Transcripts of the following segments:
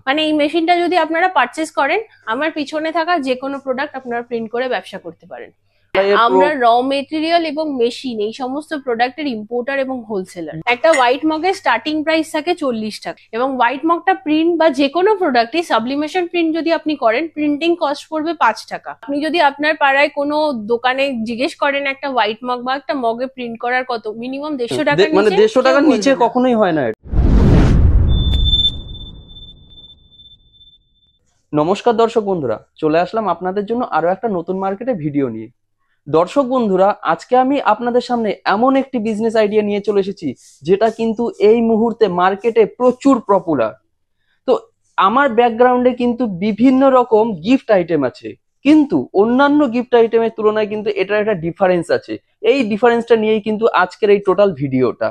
মানে এই মেশিনটা যদি আপনারা পারচেজ করেন, আমার পিছনে থাকা যে কোনো প্রোডাক্ট আপনারা প্রিন্ট করে ব্যবসা করতে পারেন। আমরা র মেটেরিয়াল এবং মেশিন এই সমস্ত প্রোডাক্টের ইম্পোর্টার এবং হোলসেলার। একটা হোয়াইট মগের স্টার্টিং প্রাইস থাকে 40 টাকা, এবং হোয়াইট মগটা প্রিন্ট বা যে কোনো প্রোডাক্টই সাবলিমেশন প্রিন্ট যদি আপনি করেন, প্রিন্টিং কস্ট পড়বে 5 টাকা। আপনি যদি আপনার পাড়ায় কোনো দোকানে জিজ্ঞেস করেন একটা হোয়াইট মগ বা একটা মগে প্রিন্ট করার কত, মিনিমাম 150 টাকা, মানে 150 টাকার নিচে কখনোই হয় না। নমস্কার দর্শক বন্ধুরা, চলে আসলাম আপনাদের জন্য আরো একটা নতুন মার্কেটে ভিডিও নিয়ে। দর্শক বন্ধুরা, আজকে আমি আপনাদের সামনে এমন একটি বিজনেস আইডিয়া নিয়ে চলে এসেছি যেটা কিন্তু এই মুহূর্তে মার্কেটে প্রচুর পপুলার। তো আমার ব্যাকগ্রাউন্ডে কিন্তু বিভিন্ন রকম গিফট আইটেম আছে, কিন্তু অন্যান্য গিফট আইটেমের তুলনায় কিন্তু এটার একটা ডিফারেন্স আছে। এই ডিফারেন্সটা নিয়েই কিন্তু আজকের এই টোটাল ভিডিওটা।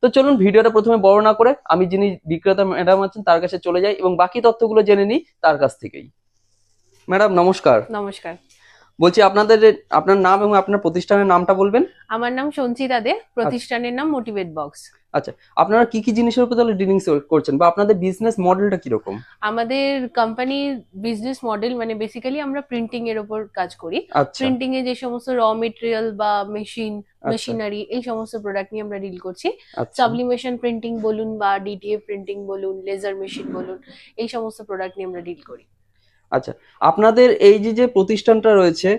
তো চলুন ভিডিওটা প্রথমে বড় না করে আমি যিনি বিক্রেতা ম্যাডাম আছেন তার কাছে চলে যাই এবং বাকি তথ্যগুলো জেনে নিই তার কাছ থেকেই। ম্যাডাম নমস্কার। নমস্কার। বলছি আপনার নাম এবং আপনার প্রতিষ্ঠানের নামটা বলবেন। আমার নাম সঞ্চিতা দে, প্রতিষ্ঠানের নাম মোটিভেট বক্স। আচ্ছা, আপনারা কি কি জিনিসের উপর তাহলে ডিলিংস করছেন বা আপনাদের বিজনেস মডেলটা কি রকম? আমাদের কোম্পানির বিজনেস মডেল মানে বেসিক্যালি আমরা প্রিন্টিং এর উপর কাজ করি। আচ্ছা প্রিন্টিং এ যে সমস্ত র মেটেরিয়াল বা মেশিনারি এই সমস্ত প্রোডাক্ট নিয়ে আমরা ডিল করছি। আচ্ছা সাবলিমেশন প্রিন্টিং বলুন বা ডিটিএফ প্রিন্টিং বলুন, লেজার মেশিন বলুন, এই সমস্ত প্রোডাক্ট নিয়ে আমরা ডিল করি। আচ্ছা, আপনাদের এই যে প্রতিষ্ঠানটা রয়েছে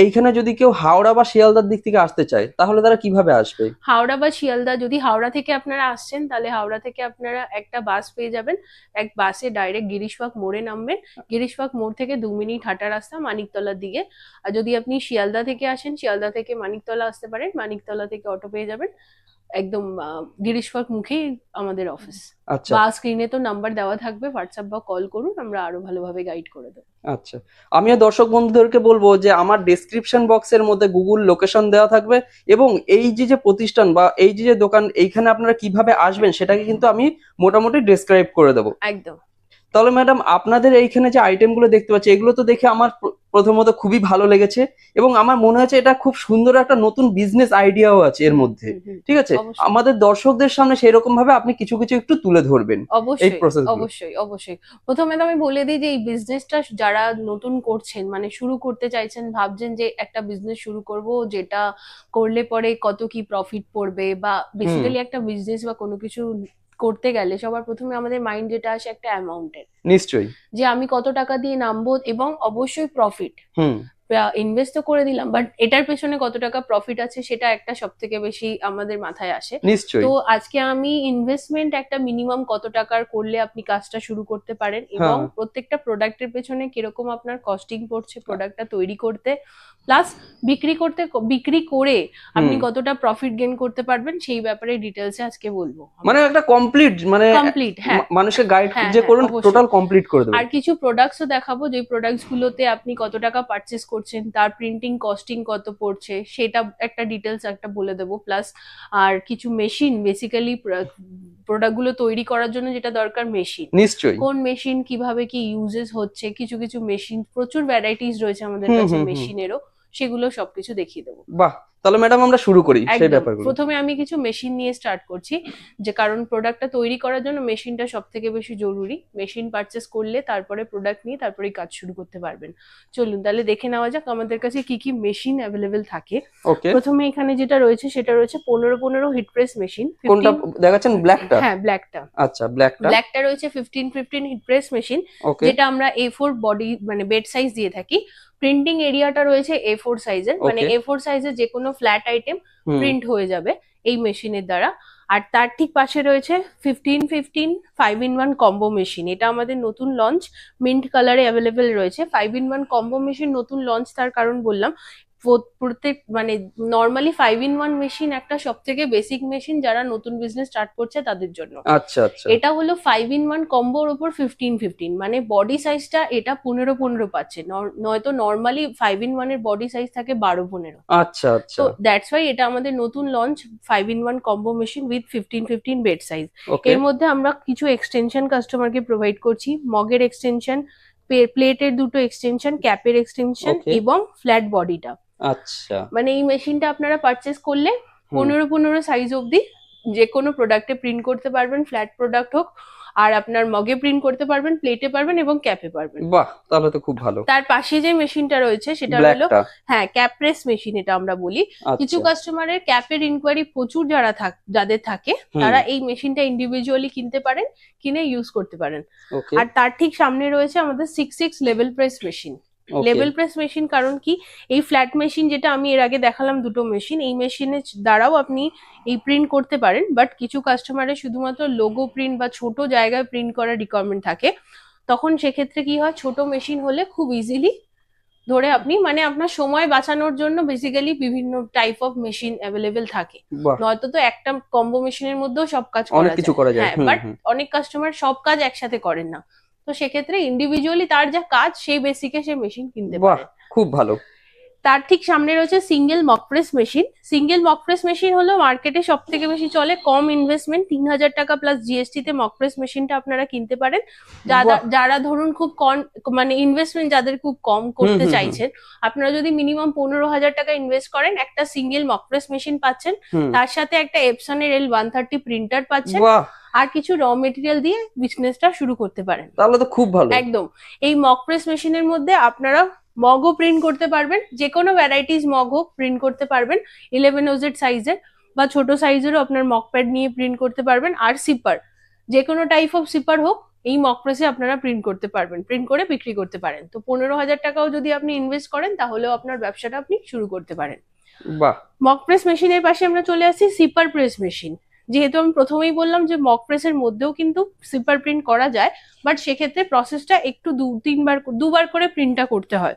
এইখানে যদি কেউ হাওড়া বা শিয়ালদার দিক থেকে আসতে চায় তাহলে তারা কিভাবে আসবে? হাওড়া বা শিয়ালদা, যদি হাওড়া থেকে আপনারা আসছেন তাহলে হাওড়া থেকে আপনারা একটা বাস পেয়ে যাবেন। এক বাসে ডাইরেক্ট গিরিশবাগ মোড়ে নামবেন। গিরিশবাগ মোড় থেকে 2 মিনিট হাঁটা রাস্তা মানিকতলার দিকে। আর যদি আপনি শিয়ালদা থেকে আসেন, শিয়ালদা থেকে মানিকতলা আসতে পারেন, মানিকতলা থেকে অটো পেয়ে যাবেন। একদম গিরিশবাগ মুখেই আমাদের অফিস। আচ্ছা বা স্ক্রিনে তো নাম্বার দেওয়া থাকবে, হোয়াটসঅ্যাপ বা কল করুন, আমরা আরো ভালোভাবে গাইড করে দেবো। আচ্ছা, আমিও দর্শক বন্ধুদেরকে বলবো যে আমার ডেসক্রিপশন বক্সের মধ্যে গুগল লোকেশন দেওয়া থাকবে এবং এই যে প্রতিষ্ঠান বা এই যে দোকান এইখানে আপনারা কিভাবে আসবেন সেটাকে কিন্তু আমি মোটামুটি ডেসক্রাইব করে দেবো। একদম। তাহলে ম্যাডাম আপনাদের এইখানে যে আইটেমগুলো দেখতে পাচ্ছি এগুলো তো দেখে আমার প্রথমত খুবই ভালো লেগেছে এবং আমার মনে হচ্ছে এটা খুব সুন্দর একটা নতুন বিজনেস আইডিয়াও আছে এর মধ্যে। ঠিক আছে, আমাদের দর্শকদের সামনে সেই রকম ভাবে আপনি কিছু কিছু একটু তুলে ধরবেন। অবশ্যই অবশ্যই অবশ্যই। প্রথমে তো আমি বলে দিই যে এই বিজনেসটা যারা নতুন করছেন, মানে শুরু করতে চাইছেন, ভাবছেন যে একটা বিজনেস শুরু করব যেটা করলে পরে কত কি প্রফিট পড়বে, বা বেসিক্যালি একটা বিজনেস বা কোনো কিছু করতে গেলে সবার প্রথমে আমাদের মাইন্ড যেটা আসে একটা অ্যামাউন্টের। নিশ্চয়ই, যে আমি কত টাকা দিয়ে নামবো এবং অবশ্যই প্রফিট। হুম, ইনভেস্ট তো করে দিলাম, বাট এটার পেছনে কত টাকা প্রফিট আছে সেটা একটা সব থেকে বেশি আমাদের মাথায় আসে। নিশ্চয়ই। তো আজকে আমি ইনভেস্টমেন্ট একটা মিনিমাম কত টাকার করলে আপনি কাজটা শুরু করতে পারেন এবং প্রত্যেকটা প্রোডাক্টের পেছনে কিরকম আপনার কস্টিং পড়ছে প্রোডাক্টটা তৈরি করতে, প্লাস বিক্রি করে আপনি কতটা প্রফিট গেইন করতে পারবেন সেই ব্যাপারে ডিটেলসে আজকে বলবো। মানে একটা কমপ্লিট হ্যাঁ, মানুষের গাইড যে করুন টোটাল কমপ্লিট করে দেব। আর কিছু প্রোডাক্টসও দেখাবো যে প্রোডাক্টস গুলোতে আপনি কত টাকা পারচেজ করছেন, তার প্রিন্টিং কস্টিং কত পড়ছে সেটা একটা ডিটেলস একটা বলে দেবো। প্লাস আর কিছু মেশিন, বেসিক্যালি প্রোডাক্ট গুলো তৈরি করার জন্য যেটা দরকার মেশিন, নিশ্চয়ই কোন মেশিন কিভাবে কি ইউজেস হচ্ছে, কিছু কিছু মেশিন প্রচুর ভ্যারাইটিস রয়েছে আমাদের কাছে মেশিনেরও, সেগুলো সবকিছু দেখিয়ে দেবো। বাহ, তাহলে ম্যাডাম আমরা শুরু করি সেই ব্যাপারগুলো। প্রথমে আমি কিছু মেশিন নিয়ে স্টার্ট করছি, যে কারণ প্রোডাক্টটা তৈরি করার জন্য মেশিনটা সব থেকে বেশি জরুরি। মেশিন পারচেস করলে তারপরে প্রোডাক্ট নিয়ে তারপরে কাজ শুরু করতে পারবেন। চলুন তাহলে দেখে নেওয়া যাক আমাদের কাছে কি কি মেশিন অ্যাভেলেবেল থাকে। প্রথমে এখানে যেটা রয়েছে সেটা রয়েছে 15 হিট প্রেস মেশিন। কোনটা দেখাচ্ছেন? ব্ল্যাকটা? হ্যাঁ, ব্ল্যাকটা। আচ্ছা, ব্ল্যাকটা রয়েছে 15 হিট প্রেস মেশিন, যেটা আমরা A4 বডি মানে বেড সাইজ দিয়ে থাকি। প্রিন্টিং এরিয়াটা রয়েছে A4 সাইজের, মানে A4 সাইজের যে কোনো ফ্ল্যাট আইটেম প্রিন্ট হয়ে যাবে এই মেশিনের দ্বারা। আর তার ঠিক পাশে রয়েছে 15 5-in-1 কম্বো মেশিন। এটা আমাদের নতুন লঞ্চ, মিন্ট কালারে অ্যাভেলেবেল রয়েছে। 5-in-1 কম্বো মেশিন নতুন লঞ্চ, তার কারণ বললাম প্রত্যেক মানে নর্মালি 5-in-1 মেশিন একটা সব থেকে বেসিক মেশিন যারা নতুন বিজনেস স্টার্ট করছে তাদের জন্য। আচ্ছা আচ্ছা, এটা হলো 5-in-1 কম্বোর উপর 15 মানে বডি সাইজটা এটা 15 পাচ্ছে, নয়তো নর্মালি 5-in-1 এর বডি সাইজ থাকে 12-15। আচ্ছা আচ্ছা, তো দ্যাটস ওয়াই এটা আমাদের নতুন launch 5-in-1 combo machine with 15 bed size. এর মধ্যে আমরা কিছু এক্সটেনশন কাস্টমারকে প্রোভাইড করছি, মগের এক্সটেনশন, প্লেটের দুটো এক্সটেনশন, ক্যাপের এক্সটেনশন এবং ফ্ল্যাট বডিটা। আচ্ছা, মানে এই মেশিনটা আপনারা পারচেস করলে 15 সাইজ অবধি যে কোনো প্রোডাক্টে প্রিন্ট করতে পারবেন, ফ্ল্যাট প্রোডাক্ট হোক আর আপনার মগে প্রিন্ট করতে পারবেন, প্লেটে পারবেন এবং ক্যাপে পারবেন। বাহ, তাহলে তো খুব ভালো। তার পাশে যে মেশিনটা রয়েছে সেটা হলো হ্যাঁ ক্যাপ প্রেস মেশিন, এটা আমরা বলি। কিছু কাস্টমারের ক্যাপের ইনকোয়ারি প্রচুর যাদের থাকে তারা এই মেশিনটা ইন্ডিভিজুয়ালি কিনতে পারেন, কিনে ইউজ করতে পারেন। আর তার ঠিক সামনে রয়েছে আমাদের 6/6 level press machine. Level press machine কারণ কি, এই ফ্ল্যাট মেশিন যেটা আমি এর আগে দেখালাম দুটো মেশিন, এই মেশিনের দ্বারাও আপনি এই প্রিন্ট করতে পারেন, বাট কিছু কাস্টমারের শুধুমাত্র লোগো প্রিন্ট বা ছোট জায়গায় প্রিন্ট করার রিকোয়ারমেন্ট থাকে, তখন সেক্ষেত্রে কি হয়, ছোট মেশিন হলে খুব ইজিলি ধরে আপনি মানে আপনার সময় বাঁচানোর জন্য বেসিক্যালি বিভিন্ন টাইপ অফ মেশিন অ্যাভেলেবেল থাকে, নয়তো তো একটা কম্বো মেশিনের মধ্যেও সব কাজ করা যায়। হ্যাঁ, বাট অনেক কাস্টমার সব কাজ একসাথে করেন না, তো সেক্ষেত্রে ইন্ডিভিজুয়ালি তার যা কাজ সেই বেসিকে সে মেশিন কিনতে পারে। খুব ভালো। তার ঠিক সামনে রয়েছে single mock press machine. Single mock press machine হলো মার্কেটে সব থেকে বেশি চলে, কম ইনভেস্টমেন্ট, 3000 টাকা প্লাস জিএসটি তে মক প্রেস মেশিনটা আপনারা কিনতে পারেন। যারা ধরুন খুব কম মানে ইনভেস্টমেন্ট যাদের খুব কম করতে চাইছেন, আপনারা যদি মিনিমাম 15,000 টাকা ইনভেস্ট করেন, একটা সিঙ্গেল মক প্রেস মেশিন পাচ্ছেন, তার সাথে একটা এপসনের L130 প্রিন্টার পাচ্ছেন, আর কিছু র মেটেরিয়াল দিয়ে বিজনেসটা শুরু করতে পারেন। তাহলে তো খুব ভালো। একদম। এই মক প্রেস মেশিনের মধ্যে আপনারা মগও প্রিন্ট করতে পারবেন, যে কোনো ভ্যারাইটিস মগও প্রিন্ট করতে পারবেন, 11 ওজেড সাইজের বা ছোট সাইজেরও আপনার মক প্যাড নিয়ে প্রিন্ট করতে পারবেন। আর সিপার, যে কোনো টাইপ অফ সিপার হোক, এই মক প্রেসে আপনারা প্রিন্ট করতে পারবেন, প্রিন্ট করে বিক্রি করতে পারেন। তো 15,000 টাকাও যদি আপনি ইনভেস্ট করেন, তাহলেও আপনার ব্যবসাটা আপনি শুরু করতে পারেন। বাহ। মক প্রেস মেশিনের পাশে আমরা চলে আসছি সিপার প্রেস মেশিন। যেহেতু আমি প্রথমেই বললাম যে মক প্রেসের মধ্যেও কিন্তু সিপার প্রিন্ট করা যায়, বাট সেক্ষেত্রে প্রসেসটা একটু দুবার করে প্রিন্টটা করতে হয়।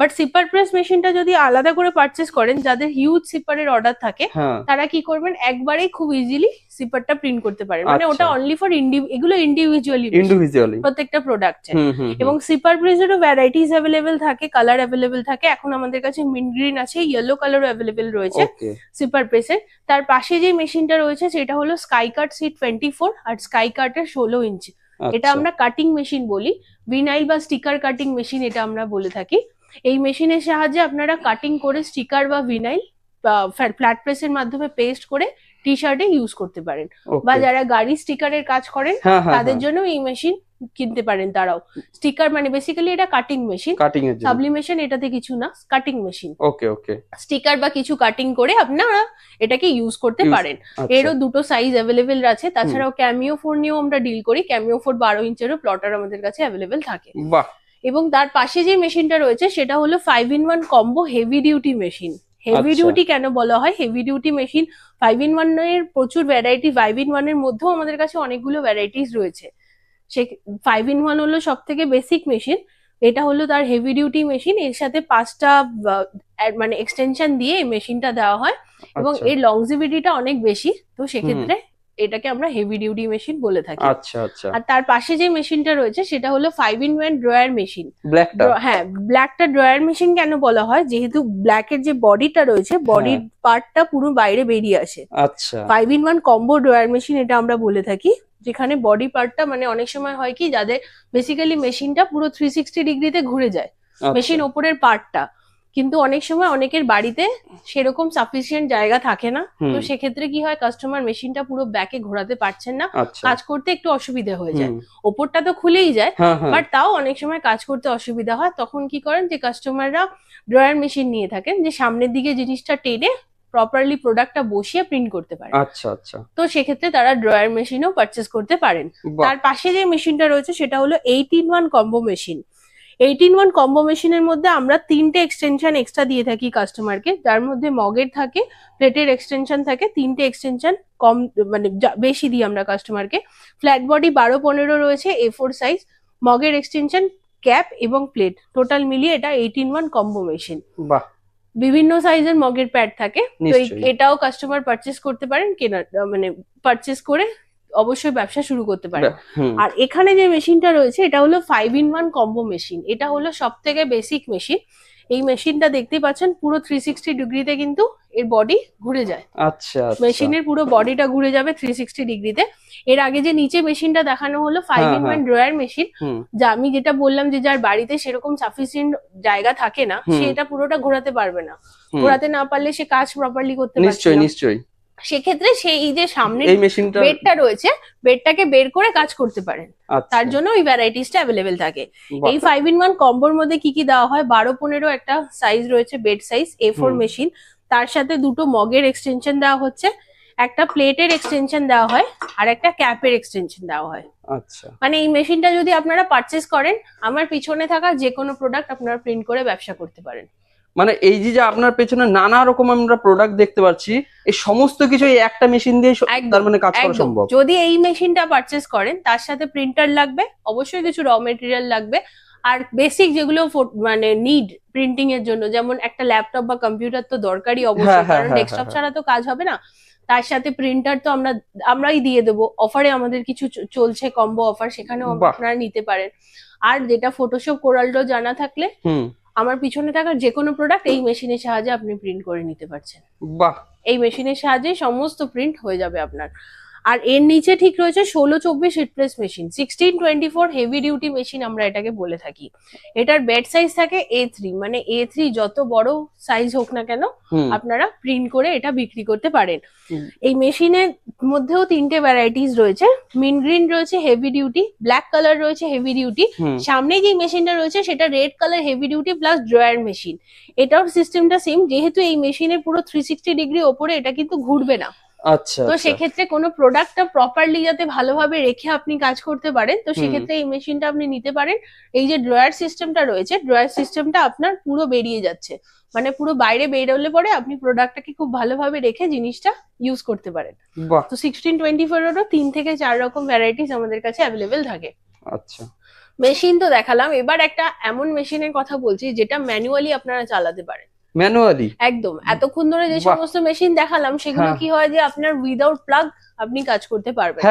বাট সিপার প্রেস মেশিনটা যদি আলাদা করে পারচেস করেন, যাদের হিউজ সিপারের অর্ডার থাকে, তারা কি করবেন, একবারেই খুব ইজিলি সিপারটা প্রিন্ট করতে পারেন। মানে ওটা অনলি ফর এগুলো ইন্ডিভিজুয়ালি প্রত্যেকটা প্রোডাক্টে। এবং সিপার প্রেসেরও ভ্যারাইটিস অ্যাভেলেবেল থাকে, কালার অ্যাভেলেবেল থাকে। এখন আমাদের কাছে মিন্ট গ্রিন আছে, ইয়েলো কালারও অ্যাভেলেবেল রয়েছে সিপার প্রেসের। তার পাশে যে মেশিনটা রয়েছে সেটা হলো স্কাই কাট C24 আর স্কাই কাটের 16 ইঞ্চি। এটা আমরা কাটিং মেশিন বলি, ভিনাইল বা স্টিকার কাটিং মেশিন এটা আমরা বলে থাকি। এই মেশিনের সাহায্যে আপনারা কাটিং করে স্টিকার বা ভিনাইল ফ্ল্যাট প্রেসের মাধ্যমে পেস্ট করে টি শার্টে ইউজ করতে পারেন, বা যারা গাড়ি স্টিকারের কাজ করেন তাদের জন্য এই মেশিন কিনতে পারেন। তারাও স্টিকার মানে বেসিক্যালি এটা কাটিং মেশিন, সাবলিমেশন এটাতে কিছু না, কাটিং মেশিন। স্টিকার বা কিছু কাটিং করে আপনারা এটাকে ইউজ করতে পারেন। এরও দুটো সাইজ অ্যাভেলেবেল আছে। তাছাড়াও ক্যামিও ফোর নিয়েও আমরা ডিল করি, ক্যামিও ফোর 12 ইঞ্চেরও প্লটার আমাদের কাছে অ্যাভেলেবেল থাকে। এবং তার পাশে যে মেশিনটা রয়েছে সেটা হলো 5-in-1 combo heavy duty machine. Heavy duty কেন বলা হয়, হেভি ডিউটি মেশিন 5-in-1 এর প্রচুর ভ্যারাইটি, 5-in-1 এর মধ্যেও আমাদের কাছে অনেকগুলো ভ্যারাইটিস রয়েছে। সে 5-in-1 হলো সব থেকে বেসিক মেশিন, এটা হলো তার হেভি ডিউটি মেশিন। এর সাথে 5টা মানে এক্সটেনশন দিয়ে এই মেশিনটা দেওয়া হয়, এবং এর লংজিভিটিটা অনেক বেশি, তো সেক্ষেত্রে এটাকে আমরা হেভি ডিউটি মেশিন বলে থাকি। আর তার পাশে যে মেশিনটা রয়েছে সেটা হলো 5-in-1 ড্রয়ার মেশিন। হ্যাঁ, ব্ল্যাকটা ড্রয়ার মেশিন কেন বলা হয়, যেহেতু ব্ল্যাকের যে বডিটা রয়েছে, বডির পার্টটা পুরো বাইরে বেরিয়ে আসে। 5-in-1 কম্বো ড্রয়ার মেশিন এটা আমরা বলে থাকি, যেখানে বডি পার্টটা মানে অনেক সময় হয় কি, যাদের বেসিক্যালি মেশিনটা পুরো 360 ডিগ্রিতে ঘুরে যায় মেশিন ওপরের পার্টটা, কিন্তু অনেক সময় অনেকের বাড়িতে সেরকম সাফিসিয়েন্ট জায়গা থাকে না, তো সেক্ষেত্রে কি হয়, কাস্টমার মেশিনটা পুরো ব্যাকে ঘোরাতে পারছেন না, কাজ করতে একটু অসুবিধা হয়ে যায়। ওপরটা তো খুলেই যায়, বাট তাও অনেক সময় কাজ করতে অসুবিধা হয়। তখন কি করেন, যে কাস্টমাররা ড্রয়ার মেশিন নিয়ে থাকেন, যে সামনের দিকে জিনিসটা টেনে প্রপারলি প্রোডাক্টটা বসিয়ে প্রিন্ট করতে পারে। তো সেক্ষেত্রে তারা ড্রয়ার মেশিনও পারচেস করতে পারেন। তার পাশে যে মেশিনটা রয়েছে সেটা হলো 8-in-1 combo machine. 8-in-1 combo মেশিনের মধ্যে আমরা 3টে এক্সটেনশন এক্সট্রা দিয়ে থাকি কাস্টমারকে, যার মধ্যে মগের থাকে, প্লেটের এক্সটেনশন থাকে, 3টে এক্সটেনশন কম মানে বেশি দিই আমরা কাস্টমারকে। ফ্ল্যাট বডি 12-15 রয়েছে A4 সাইজ, মগের এক্সটেনশন, ক্যাপ এবং প্লেট, টোটাল মিলিয়ে এটা 8-in-1 কম্বো মেশিন। বিভিন্ন সাইজের মগের প্যাড থাকে, তো এটাও কাস্টমার পারচেস করতে পারেন, মানে পারচেস করে অবশ্যই ব্যবসা শুরু করতে পারে। আর এখানে যে মেশিনটা রয়েছে এটা হলো 5-in-1 কম্বো মেশিন। এটা হলো সব থেকে বেসিক মেশিন। এই মেশিনটা দেখতে পাচ্ছেন পুরো 360 ডিগ্রিতে কিন্তু এর বডি ঘুরে যায়। মেশিনের পুরো বডিটা ঘুরে যাবে 360 ডিগ্রিতে। এর আগে যে নিচে মেশিনটা দেখানো হলো 5-in-1 ড্রয়ার মেশিন, যা আমি যেটা বললাম যে যার বাড়িতে সেরকম সাফিসিয়েন্ট জায়গা থাকে না, সে এটা পুরোটা ঘোরাতে পারবে না, ঘোরাতে না পারলে সে কাজ প্রপারলি করতে পারবে না। নিশ্চয়ই। সেক্ষেত্রে সেই যে সামনে বেডটা রয়েছে, বেডটাকে বের করে কাজ করতে পারেন। তার জন্য ওই ভ্যারাইটিসটা অ্যাভেলেবেল থাকে। এই 5-in-1 কম্বোর মধ্যে কি কি দেওয়া হয়, 12-15 একটা সাইজ রয়েছে, বেড সাইজ A4 মেশিন, তার সাথে দুটো মগের এক্সটেনশন দেওয়া হচ্ছে, একটা প্লেটের এক্সটেনশন দেওয়া হয়, আর একটা ক্যাপের এক্সটেনশন দেওয়া হয়। আচ্ছা, মানে এই মেশিনটা যদি আপনারা পারচেস করেন, আমার পিছনে থাকা যে কোনো প্রোডাক্ট আপনারা প্রিন্ট করে ব্যবসা করতে পারেন। মানে এই যে আপনার পেছনে নানা রকম আমরা প্রোডাক্ট দেখতে পাচ্ছি, এই সমস্ত কিছু এই একটা মেশিন দিয়ে তার মানে কাজ করা সম্ভব। যদি এই মেশিনটা পারচেস করেন, তার সাথে প্রিন্টার লাগবে, অবশ্যই কিছু র মেটেরিয়াল লাগবে, আর বেসিক যেগুলো মানে নিড প্রিন্টিং এর জন্য, যেমন একটা ল্যাপটপ বা কম্পিউটার তো দরকারই অবশ্যই, কারণ ডেস্কটপ ছাড়া তো কাজ হবে না। তার সাথে প্রিন্টার তো আমরাই দিয়ে দেবো, অফারে আমাদের কিছু চলছে কম্বো অফার, সেখানেও আপনারা নিতে পারেন। আর যেটা ফটোশপ কোরাল ড্র জানা থাকলে আমার পিছনে থাকা যে কোনো প্রোডাক্ট এই মেশিনের সাহায্যে আপনি প্রিন্ট করে নিতে পারছেন। বাহ, এই মেশিনের সাহায্যে সমস্ত প্রিন্ট হয়ে যাবে আপনার। আর এর নিচে ঠিক রয়েছে 16-24 hit press machine, 16-24 heavy duty machine আমরা এটাকে বলে থাকি। এটার বেড সাইজ থাকে A3, মানে A3 যত বড় সাইজ হোক না কেন আপনারা প্রিন্ট করে এটা বিক্রি করতে পারেন। এই মেশিনের মধ্যেও 3টে ভ্যারাইটিস রয়েছে, মিন গ্রিন রয়েছে হেভি ডিউটি, ব্ল্যাক কালার রয়েছে হেভি ডিউটি, সামনে যে মেশিনটা রয়েছে সেটা red colour heavy duty plus drawer machine. এটার সিস্টেমটা সেম, যেহেতু এই মেশিনের পুরো 360 ডিগ্রি ওপরে, এটা কিন্তু ঘুরবে না। আচ্ছা, তো সেক্ষেত্রে কোনো প্রোডাক্টটা প্রপারলি যাতে ভালোভাবে রেখে আপনি কাজ করতে পারেন, তো সেক্ষেত্রে এই মেশিনটা আপনি নিতে পারেন। এই যে ড্রয়ার সিস্টেমটা রয়েছে, ড্রয়ার সিস্টেমটা আপনার পুরো বেরিয়ে যাচ্ছে, মানে পুরো বাইরে বেরোলে পরে আপনি প্রোডাক্টটাকে খুব ভালোভাবে রেখে জিনিসটা ইউজ করতে পারেন। তো 16-24 এরও 3 থেকে 4 রকম ভ্যারাইটিস আমাদের কাছে অ্যাভেলেবেল থাকে। আচ্ছা, মেশিন তো দেখালাম, এবার একটা এমন মেশিনের কথা বলছি যেটা ম্যানুয়ালি আপনারা চালাতে পারেন। ম্যানুয়ালি? একদম। এতক্ষণ ধরে যে সমস্ত মেশিন দেখালাম সেগুলো কি হয় যে আপনার উইদাউট প্লাগ আপনি কাজ করতে পারবেন।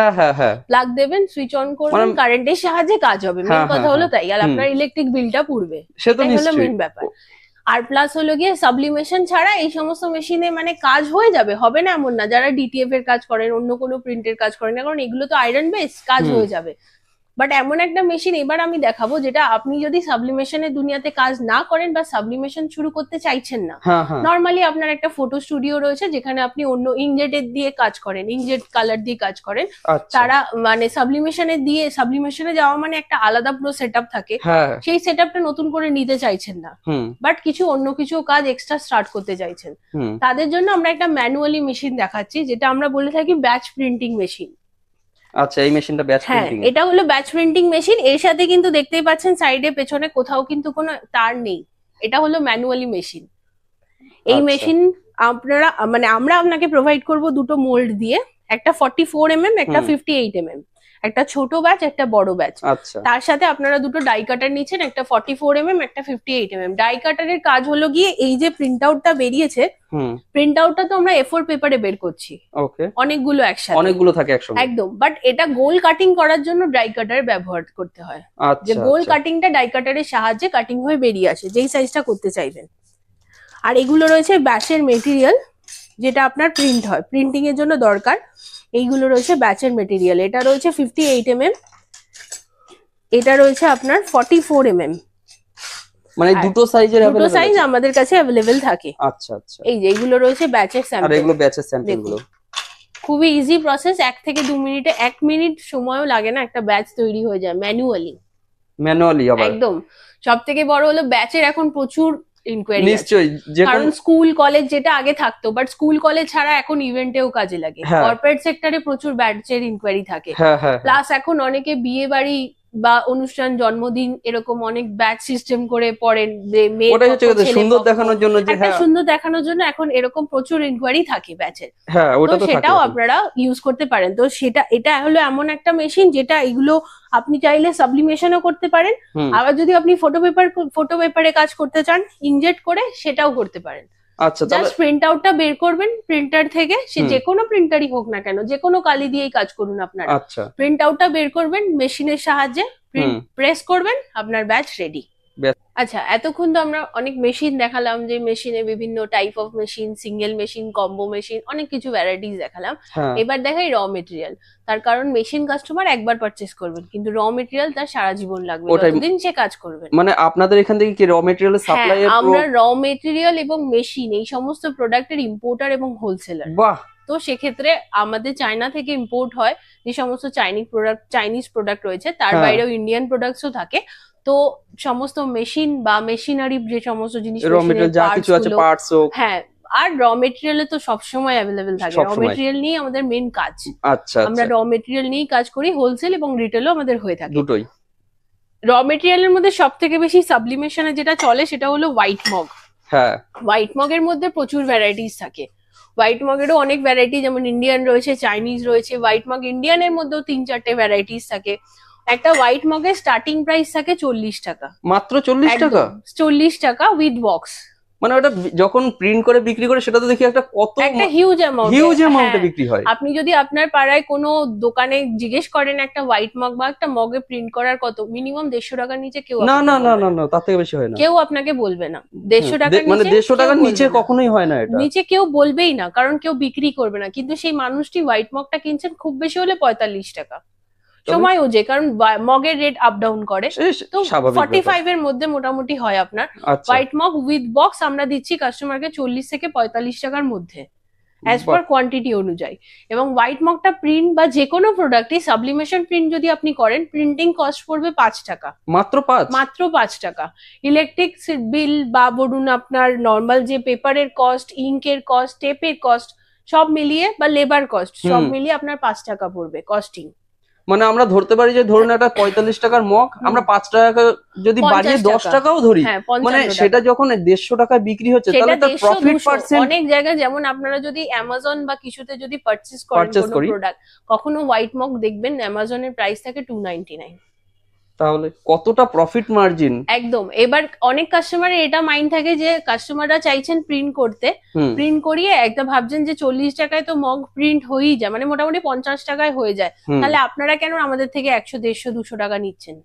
প্লাগ দেবেন, সুইচ অন করবেন, কারেন্টের সাহায্যে কাজ হবে, মেন কথা হলো তাই। আর আপনার ইলেকট্রিক বিলটা পড়বে, সেটাই হলো মেন ব্যাপার। আর প্লাস হলো গিয়ে সাবলিমেশন ছাড়া এই সমস্ত মেশিনে মানে কাজ হয়ে যাবে, হবে না এমন না। যারা ডিটিএফ এর কাজ করেন, অন্য কোনো প্রিন্টের কাজ করেন না, কারণ এগুলো তো আয়রন বেস, কাজ হয়ে যাবে। বাট এমন একটা মেশিন এবার আমি দেখাবো যেটা আপনি যদি সাবলিমেশনের দুনিয়াতে কাজ না করেন বা সাবলিমেশন শুরু করতে চাইছেন না, নর্মালি আপনার একটা ফটো স্টুডিও রয়েছে যেখানে আপনি অন্য ইনজেটের দিয়ে কাজ করেন, ইনজেট কালার দিয়ে কাজ করেন, তারা মানে সাবলিমেশনে যাওয়া মানে একটা আলাদা পুরো সেটআপ থাকে, সেই সেটআপটা নতুন করে নিতে চাইছেন না, বাট অন্য কিছু কাজ এক্সট্রা স্টার্ট করতে চাইছেন, তাদের জন্য আমরা একটা ম্যানুয়ালি মেশিন দেখাচ্ছি যেটা আমরা বলে থাকি ব্যাচ প্রিন্টিং মেশিন। আচ্ছা, এই মেশিনটা ব্যাচ প্রিন্টিং? এটা হলো ব্যাচ প্রিন্টিং মেশিন। এর সাথে কিন্তু দেখতেই পাচ্ছেন সাইডে পেছনে কোথাও কিন্তু কোনো তার নেই, এটা হলো ম্যানুয়ালি মেশিন। এই মেশিন আপনারা মানে আমরা আপনাকে প্রোভাইড করব দুটো মোল্ড দিয়ে, একটা 44mm, একটা 58mm, একটা ছোট ব্যাচ, একটা বড় ব্যাচ। তার সাথে আপনারা দুটো ডাই কাটার নিচ্ছেন, একটা 44mm, একটা 58mm। ডাই কাটারের কাজ হলো গিয়ে এই যে প্রিন্ট আউটটা বেরিয়েছে, প্রিন্ট আউটটা তো আমরা A4 পেপারে বের করছি, অনেকগুলো একসাথে, অনেকগুলো থাকে একসাথে একদম। বাট এটা গোল কাটিং করার জন্য ডাই কাটার ব্যবহার করতে হয়, যে গোল কাটিংটা ডাই কাটারের সাহায্যে কাটিং হয়ে বেরিয়ে আসে যেই সাইজটা করতে চাইবেন। আর এগুলো রয়েছে ব্যাচের মেটেরিয়াল, যেটা আপনার প্রিন্ট হয়, প্রিন্টিং এর জন্য দরকার। এইগুলো রয়েছে ব্যাচের মেটেরিয়াল। এটা রয়েছে 58mm, এটা রয়েছে আপনার 44mm, মানে দুটো সাইজ আমাদের কাছে অ্যাভেলেবেল থাকে। আচ্ছা আচ্ছা, এই যে এইগুলো রয়েছে ব্যাচের স্যাম্পল, আর এগুলো ব্যাচের স্যাম্পল গুলো। খুবই ইজি প্রসেস, 1 থেকে 2 মিনিটে, 1 মিনিট সময়ও লাগে না, একটা ব্যাচ তৈরি হয়ে যায় ম্যানুয়ালি। আবার একদম। সব থেকে বড় হলো ব্যাচের এখন প্রচুর ইনকোয়ারি, নিশ্চয়ই, কারণ স্কুল কলেজ যেটা আগে থাকতো, বাট স্কুল কলেজ ছাড়া এখন ইভেন্টেও কাজে লাগে। কর্পোরেট সেক্টরে প্রচুর ব্যাচের ইনকোয়ারি থাকে, প্লাস এখন অনেকে বিয়ে বাড়ি বা অনুষ্ঠান, জন্মদিন, এরকম অনেক ব্যাচ সিস্টেম করে পড়েন, সুন্দর দেখানোর জন্য, সুন্দর দেখানোর জন্য এখন এরকম প্রচুর ইনকোয়ারি থাকে ব্যাচের, তো সেটাও আপনারা ইউজ করতে পারেন। তো এটা হলো এমন একটা মেশিন যেটা এগুলো আপনি চাইলে সাবলিমেশনও করতে পারেন, আবার যদি আপনি ফটো পেপারে কাজ করতে চান ইনজেক্ট করে, সেটাও করতে পারেন। আচ্ছা, জাস্ট প্রিন্ট আউটটা বের করবেন প্রিন্টার থেকে, সে যে কোনো প্রিন্টারই হোক না কেন, যে কোনো কালি দিয়েই কাজ করুন আপনারা। প্রিন্ট আউটটা বের করবেন মেশিনের সাহায্যে, প্রেস করবেন, আপনার ব্যাচ রেডি। আচ্ছা, এতক্ষণ তো আমরা অনেক মেশিন দেখালাম, যে মেশিনে বিভিন্ন type of machine, single machine, combo machine, অনেক কিছু ভ্যারাইটিস দেখালাম। এবার দেখাই র মেটেরিয়াল। তার কারণ মেশিন কাস্টমার একবার পারচেস করবেন, কিন্তু র মেটেরিয়াল তার সারা জীবন লাগবে, যতদিন সে কাজ করবেন। মানে আপনাদের এখান থেকে কি র মেটেরিয়াল সাপ্লাই? আমরা র মেটেরিয়াল এবং মেশিন এই সমস্ত প্রোডাক্টের ইম্পোর্টার এবং হোলসেলার। বাহ, তো সেক্ষেত্রে আমাদের চায়না থেকে ইম্পোর্ট হয় যে সমস্ত চাইনিজ প্রোডাক্ট রয়েছে, তার বাইরেও ইন্ডিয়ান প্রোডাক্টসও থাকে। তো সমস্ত মেশিন বা মেশিনারি যে সমস্ত জিনিস, হ্যাঁ, আর র মেটেরিয়ালে তো সবসময় অ্যাভেলেবেল থাকে। র মেটেরিয়াল নিয়ে আমাদের মেন কাজ। আচ্ছা, আমরা র মেটেরিয়াল নিয়েই কাজ করি, হোলসেল এবং রিটেলও আমাদের হয়ে থাকে দুটোই। র মেটেরিয়ালের মধ্যে সব থেকে বেশি সাবলিমেশনে যেটা চলে সেটা হলো হোয়াইট মগ। হ্যাঁ, হোয়াইট মগের মধ্যে প্রচুর ভ্যারাইটিস থাকে। হোয়াইট মগেরও অনেক ভ্যারাইটি, যেমন ইন্ডিয়ান রয়েছে, চাইনিজ রয়েছে। হোয়াইট মগ ইন্ডিয়ানের মধ্যেও 3-4টে ভ্যারাইটিস থাকে। একটা হোয়াইট মগের স্টার্টিং প্রাইস থাকে 40 টাকা, মাত্র 40 টাকা। 40 টাকা উইথ বক্স। মানে ওটা যখন প্রিন্ট করে বিক্রি করে সেটা তো দেখি একটা হিউজ অ্যামাউন্টে বিক্রি হয়। আপনি যদি আপনার পাড়ায় কোনো দোকানে জিজ্ঞেস করেন একটা হোয়াইট মগ বা একটা মগে প্রিন্ট করার কত, মিনিমাম 150 টাকার নিচে কেউ না, তার থেকে বেশি হয় না। কেউ আপনাকে বলবে না 150 টাকার নিচে, মানে 150 টাকার নিচে কখনোই হয় না। এটা নিচে কেউ বলবেই না, কারণ কেউ বিক্রি করবে না। কিন্তু সেই মানুষটি হোয়াইট মগটা কিনছেন খুব বেশি হলে 45 টাকা। সময় যে কারণ মগের রেট আপ ডাউন করে, তো 45 এর মধ্যে মোটামুটি হয় আপনার। হোয়াইট মগ উইথ বক্স আমরা দিচ্ছি কাস্টমারকে 40 থেকে 45 টাকার মধ্যে, অ্যাজ পার কোয়ান্টিটি অনুযায়ী। এবং হোয়াইট মগটা প্রিন্ট বা যে কোনো প্রোডাক্টে সাবলিমেশন প্রিন্ট যদি আপনি করেন, প্রিন্টিং কস্ট পড়বে 5 টাকা, মাত্র 5 টাকা। ইলেকট্রিক বিল বা বলুন আপনার নর্মাল যে পেপারের কস্ট, ইঙ্কের কস্ট, টেপের কস্ট সব মিলিয়ে বা লেবার কস্ট সব মিলিয়ে আপনার 5 টাকা পড়বে কস্টিং। মানে আমরা ধরতে পারি যে ধরুন একটা 45 টাকার মগ আমরা 5 টাকা যদি বাড়িয়ে 10 টাকাও ধরি, মানে সেটা যখন 150 টাকায় বিক্রি হচ্ছে তাহলে তার প্রফিট পার্সেন্ট অনেক জায়গায়, যেমন আপনারা যদি অ্যামাজন বা কিছুতে যদি পারচেজ করেন কোনো প্রোডাক্ট, কখনো হোয়াইট মগ দেখবেন অ্যামাজনের প্রাইস থাকে 299। তাহলে কতটা প্রফিট মার্জিন। একদম। এবার অনেক কাস্টমারের এটা মাইন্ড থাকে যে কাস্টমাররা চাইছেন প্রিন্ট করতে, প্রিন্ট করিয়ে একটা ভাবছেন যে 40 টাকায় তো মগ প্রিন্ট হয়েই যায়, মানে মোটামুটি 50 টাকায় হয়ে যায়, তাহলে আপনারা কেন আমাদের থেকে 100, 150, 200 টাকা নিচ্ছেন?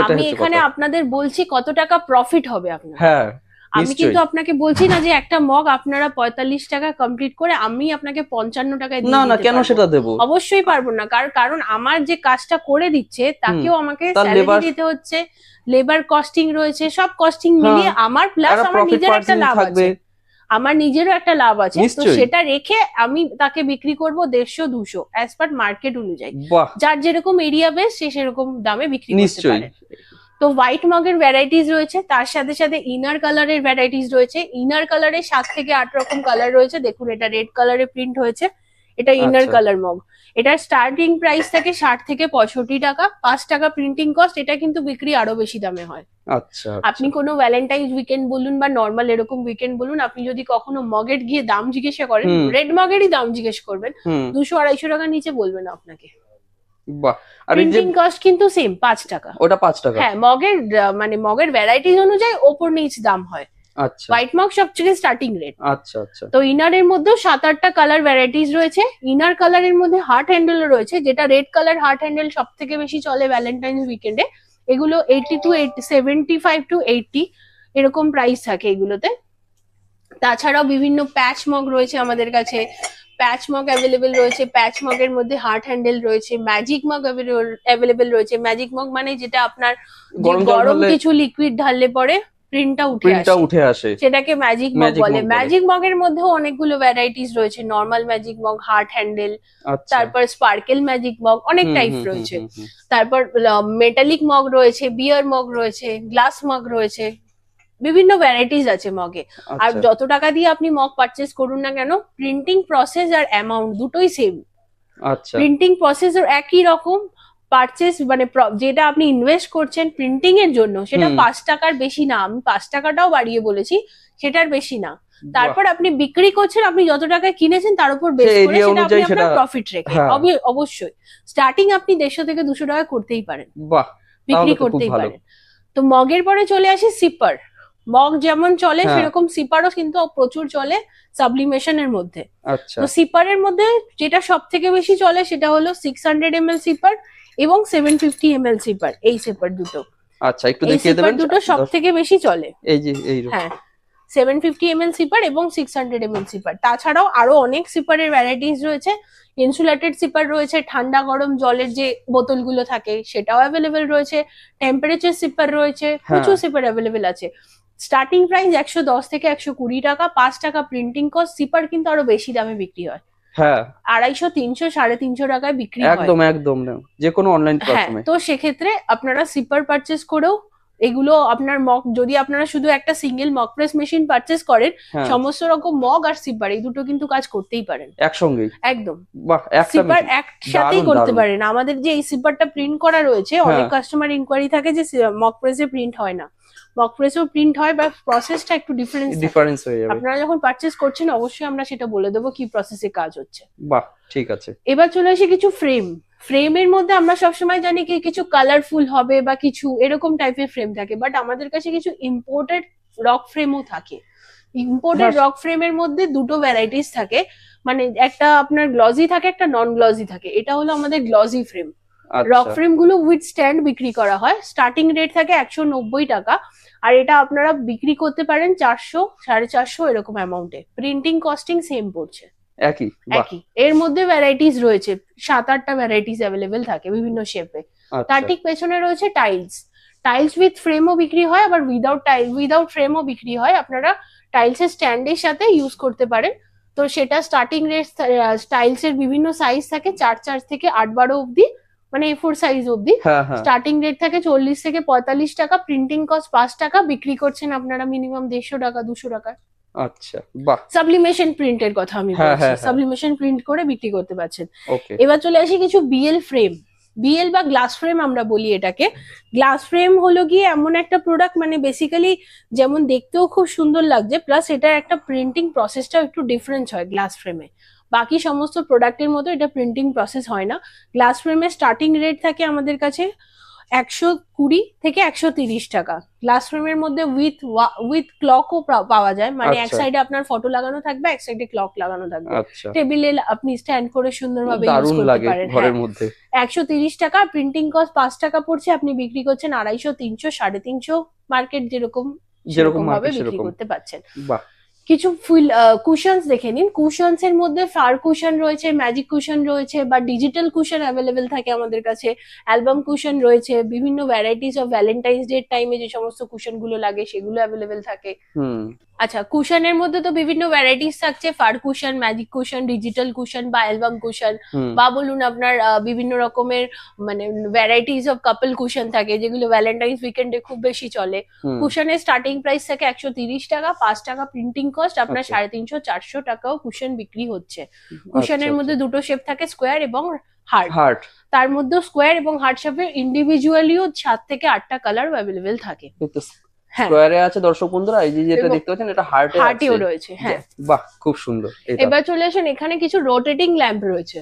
আমি এখানে আপনাদের বলছি কত টাকা প্রফিট হবে আপনার। হ্যাঁ, আমি কিন্তু আপনাকে বলছি না যে একটা মগ আপনারা 45 টাকা কমপ্লিট করে আমি আপনাকে 55 টাকায় দিয়ে দিতে পারবো। না, কেন সেটা দেব? অবশ্যই পারবো না, কারণ আমার যে কাজটা করে দিচ্ছে তাকেও আমাকে স্যালারি দিতে হচ্ছে, লেবার কস্টিং রয়েছে, সব কস্টিং মিলিয়ে আমার প্লাস আমার নিজের একটা লাভ আছে, আমার নিজেরও একটা লাভ আছে। তো সেটা রেখে আমি তাকে বিক্রি করব 150-200 অ্যাজ পার মার্কেট অনুযায়ী, যার যেরকম এরিয়া বেস সে সেরকম দামে বিক্রি করতে পারে। তো হোয়াইট মগের ভ্যারাইটিস রয়েছে, তার সাথে সাথে ইনার কালারের ভ্যারাইটিস রয়েছে। ইনার কালারে 7 থেকে 8 রকম কালার রয়েছে। দেখুন এটা রেড কালারে প্রিন্ট হয়েছে, এটা ইনার কালার মগ। এটার স্টার্টিং প্রাইস থাকে 60 থেকে 65 টাকা, 5 টাকা প্রিন্টিং কস্ট। এটা কিন্তু বিক্রি আরো বেশি দামে হয়। আচ্ছা, আপনি কোনো ভ্যালেন্টাইন্স উইকেন্ড বলুন বা নর্মাল এরকম উইকেন্ড বলুন, আপনি যদি কখনো মগের গিয়ে দাম জিজ্ঞাসা করেন, রেড মগেরই দাম জিজ্ঞেস করবেন, 200-250 টাকার নিচে বলবেন আপনাকে। বাহ। আর প্রিন্টিং কস্ট কিন্তু সেম 5 টাকা। ওটা 5 টাকা। হ্যাঁ, মগের ভ্যারাইটিস অনুযায়ী ওপর নিচ দাম হয়। আচ্ছা, হোয়াইট মগ সবচেয়ে স্টার্টিং রেট। আচ্ছা। তো ইনারের মধ্যেও 7-8টা কালার ভ্যারাইটিস রয়েছে। ইনার কালারের মধ্যে হার্ট হ্যান্ডেল রয়েছে, যেটা রেড কালার হার্ট হ্যান্ডেল সব থেকে বেশি চলে ভ্যালেন্টাইন্স উইকেন্ডে। এগুলো 75 to 80 এরকম প্রাইস থাকে এগুলোতে। তাছাড়াও বিভিন্ন প্যাচ মগ রয়েছে আমাদের কাছে, প্যাচ মগ অ্যাভেলেবেল রয়েছে। প্যাচ মগের মধ্যে হার্ট হ্যান্ডেল রয়েছে, ম্যাজিক মগ অ্যাভেলেবেল রয়েছে। ম্যাজিক মগ মানে যেটা আপনার গরম কিছু লিকুইড ঢাললে পরে প্রিন্টটা উঠে আসে, সেটাকে ম্যাজিক মগ বলে। ম্যাজিক মগের মধ্যেও অনেকগুলো ভ্যারাইটিস রয়েছে, normal magic mug, heart handle, তারপর স্পার্কেল ম্যাজিক মগ, অনেক টাইপ রয়েছে। তারপর মেটালিক মগ রয়েছে, বিয়ার মগ রয়েছে, গ্লাস মগ রয়েছে, বিভিন্ন ভ্যারাইটিস আছে মগে। আর যত টাকা দিয়ে আপনি মগ পারচেজ করুন না কেন, প্রিন্টিং প্রসেস আর অ্যামাউন্ট দুটোই সেম। আচ্ছা, প্রিন্টিং প্রসেস একই রকম, পারচেজ মানে যেটা আপনি ইনভেস্ট করছেন প্রিন্টিং এর জন্য সেটা 5 টাকার বেশি না। আমি 5 টাকাটাও বাড়িয়ে বলেছি, সেটার বেশি না। তারপর আপনি বিক্রি করছেন, আপনি যত টাকায় কিনেছেন তার উপর বেস করে সেটা আপনি আপনার প্রফিট রেখে অবশ্যই স্টার্টিং আপনি 150 থেকে 200 টাকা করতেই পারেন, বিক্রি করতেই পারেন। তো মগের পরে চলে আসি সিপার। মগ যেমন চলে সেরকম সিপারও কিন্তু প্রচুর চলে সাবলিমেশনের মধ্যে। তো সিপারের মধ্যে যেটা সব থেকে বেশি চলে সেটা হলো 600 ml সিপার এবং 750 ml সিপার। এই সিপার দুটো, আচ্ছা একটু দেখিয়ে দেবেন, দুটো সব থেকে বেশি চলে। এই যে হ্যাঁ, 750 ml সিপার এবং 600 ml সিপার। তাছাড়াও আরো অনেক সিপারের ভ্যারাইটিস রয়েছে। ইনসুলেটেড সিপার রয়েছে, ঠান্ডা গরম জলের যে বোতলগুলো থাকে সেটাও অ্যাভেলেবেল রয়েছে। টেম্পারেচার সিপার রয়েছে, প্রচুর সিপার অ্যাভেলেবেল আছে। স্টার্টিং প্রাইস 110 থেকে 120 টাকা, 5 টাকা প্রিন্টিং কস্ট। সিপার কিন্তু আরো বেশি দামে বিক্রি হয়। হ্যাঁ 250, 300, 350 টাকায় বিক্রি হয়। একদম একদম যে কোনো অনলাইন হ্যাঁ, প্ল্যাটফর্মে। তো সেক্ষেত্রে আপনারা সিপার পারচেস করেও এগুলো আপনার মগ, যদি আপনারা শুধু একটা single mug press machine purchase করেন, সমস্ত রকম মগ আর সিপার এই দুটো কিন্তু কাজ করতেই পারেন একসঙ্গেই। একদম, বাহ, একটা সিপার মেশিন একসাথেই করতে পারেন। আমাদের যে এই সিপারটা প্রিন্ট করা রয়েছে, অনেক কাস্টমার ইনকোয়ারি থাকে যে মগ প্রেসে প্রিন্ট হয় না, মগ প্রেসেও প্রিন্ট হয়, বা প্রসেসটা একটু ডিফারেন্স হয়ে যাবে। আপনারা যখন পারচেস করছেন অবশ্যই আমরা সেটা বলে দেবো কি প্রসেসে কাজ হচ্ছে। বাহ, ঠিক আছে। এবার চলে আসে কিছু ফ্রেমের মধ্যে আমরা সবসময় জানি কি কিছু কালারফুল হবে বা কিছু এরকম টাইপের ফ্রেম থাকে, বাট আমাদের কাছে কিছু ইম্পোর্টেড রক ফ্রেমও থাকে। ইম্পোর্টেড রক ফ্রেমের মধ্যে দুটো ভ্যারাইটিস থাকে, মানে একটা আপনার গ্লজি থাকে, একটা নন গ্লজি থাকে। এটা হলো আমাদের গ্লজি ফ্রেম। রক ফ্রেম গুলো উইথ স্ট্যান্ড বিক্রি করা হয়, স্টার্টিং রেট থাকে 190 টাকা, আর এটা আপনারা বিক্রি করতে পারেন 400, 450 এরকম অ্যামাউন্টে। প্রিন্টিং কস্টিং সেম পড়ছে, একই। এর মধ্যে ভ্যারাইটিস রয়েছে 7-8টা ভ্যারাইটিস অ্যাভেলেবেল থাকে বিভিন্ন শেপে। তার ঠিক পেছনে রয়েছে টাইলস উইথ ফ্রেমও বিক্রি হয়, আবার উইদাউট ফ্রেমও বিক্রি হয়। আপনারা টাইলসের স্ট্যান্ডের সাথে ইউজ করতে পারেন। তো সেটা স্টার্টিং রেট টাইলস এর বিভিন্ন সাইজ থাকে, 4 থেকে 8-12 অব্দি, মানে A4 সাইজ অব্দি। স্টার্টিং রেট থাকে 40 থেকে 45 টাকা, প্রিন্টিং কস্ট 5 টাকা, বিক্রি করছেন আপনারা মিনিমাম 150 টাকা, 200 টাকা। আচ্ছা, বাহ। সাবলিমেশন প্রিন্টের কথা আমি বলছি, সাবলিমেশন প্রিন্ট করে বিক্রি করতে পারছেন। এবার চলে আসি কিছু বিএল বা গ্লাস ফ্রেম আমরা বলি এটাকে। গ্লাস ফ্রেম হলো গিয়ে এমন একটা প্রোডাক্ট, মানে বেসিক্যালি যেমন দেখতেও খুব সুন্দর লাগছে, প্লাস এটা একটা প্রিন্টিং প্রসেসটাও একটু ডিফারেন্স হয় গ্লাস ফ্রেমে। বাকি সমস্ত প্রোডাক্টের মতো এটা প্রিন্টিং প্রসেস হয় না। গ্লাস ফ্রেমের স্টার্টিং রেট থাকে আমাদের কাছে 120 থেকে 130 টাকা। গ্লাস ফ্রেমের মধ্যে উইথ ক্লকও পাওয়া যায়, মানে এক সাইডে আপনার ফটো লাগানো থাকবে, এক সাইডে ক্লক লাগানো থাকবে। টেবিলে আপনি স্ট্যান্ড করে সুন্দরভাবে ইউজ করতে পারেন ঘরের মধ্যে। 130 টাকা, প্রিন্টিং কস্ট 5 টাকা পড়ছে, আপনি বিক্রি করছেন 250, 300, 350, মার্কেট যেরকম ভাবে বিক্রি করতে পারছেন। বাহ। কিছু ফুল কুশনস দেখে নিন। কুশনস এর মধ্যে ফার কুশন রয়েছে, ম্যাজিক কুশন রয়েছে, বা ডিজিটাল কুশন অ্যাভেলেবেল থাকে আমাদের কাছে। অ্যালবাম কুশন রয়েছে, বিভিন্ন ভ্যারাইটিস অফ ভ্যালেন্টাইন্স ডে টাইমে যে সমস্ত কুশন গুলো লাগে সেগুলো অ্যাভেলেবেল থাকে। আচ্ছা, কুশনের মধ্যে তো বিভিন্ন ভ্যারাইটিস থাকছে, fur cushion, magic cushion, digital cushion বা অ্যালবাম কুশন, বা বলুন আপনার বিভিন্ন রকমের মানে ভ্যারাইটিস অফ কাপল কুশন থাকে, যেগুলো ভ্যালেন্টাইন্স উইকেন্ডে খুব বেশি চলে। কুশনের স্টার্টিং প্রাইস থাকে 130 টাকা, 5 টাকা প্রিন্টিং কস্ট, আপনার 350, 400 টাকাও কুশন বিক্রি হচ্ছে। কুশনের মধ্যে দুটো শেপ থাকে, স্কোয়ার এবং হার্ট। তার মধ্যে স্কোয়ার এবং হার্ট শেপের ইন্ডিভিজুয়ালিও 7 থেকে 8টা কালার অ্যাভেলেবেল থাকে। স্কোয়ারে আছে দর্শক বন্ধুরা, এই যে যেটা দেখতে পাচ্ছেন এটা হার্টেও রয়েছে। হ্যাঁ, বাহ, খুব সুন্দর। এবার চলে আসেন, এখানে কিছু রোটেটিং ল্যাম্প রয়েছে,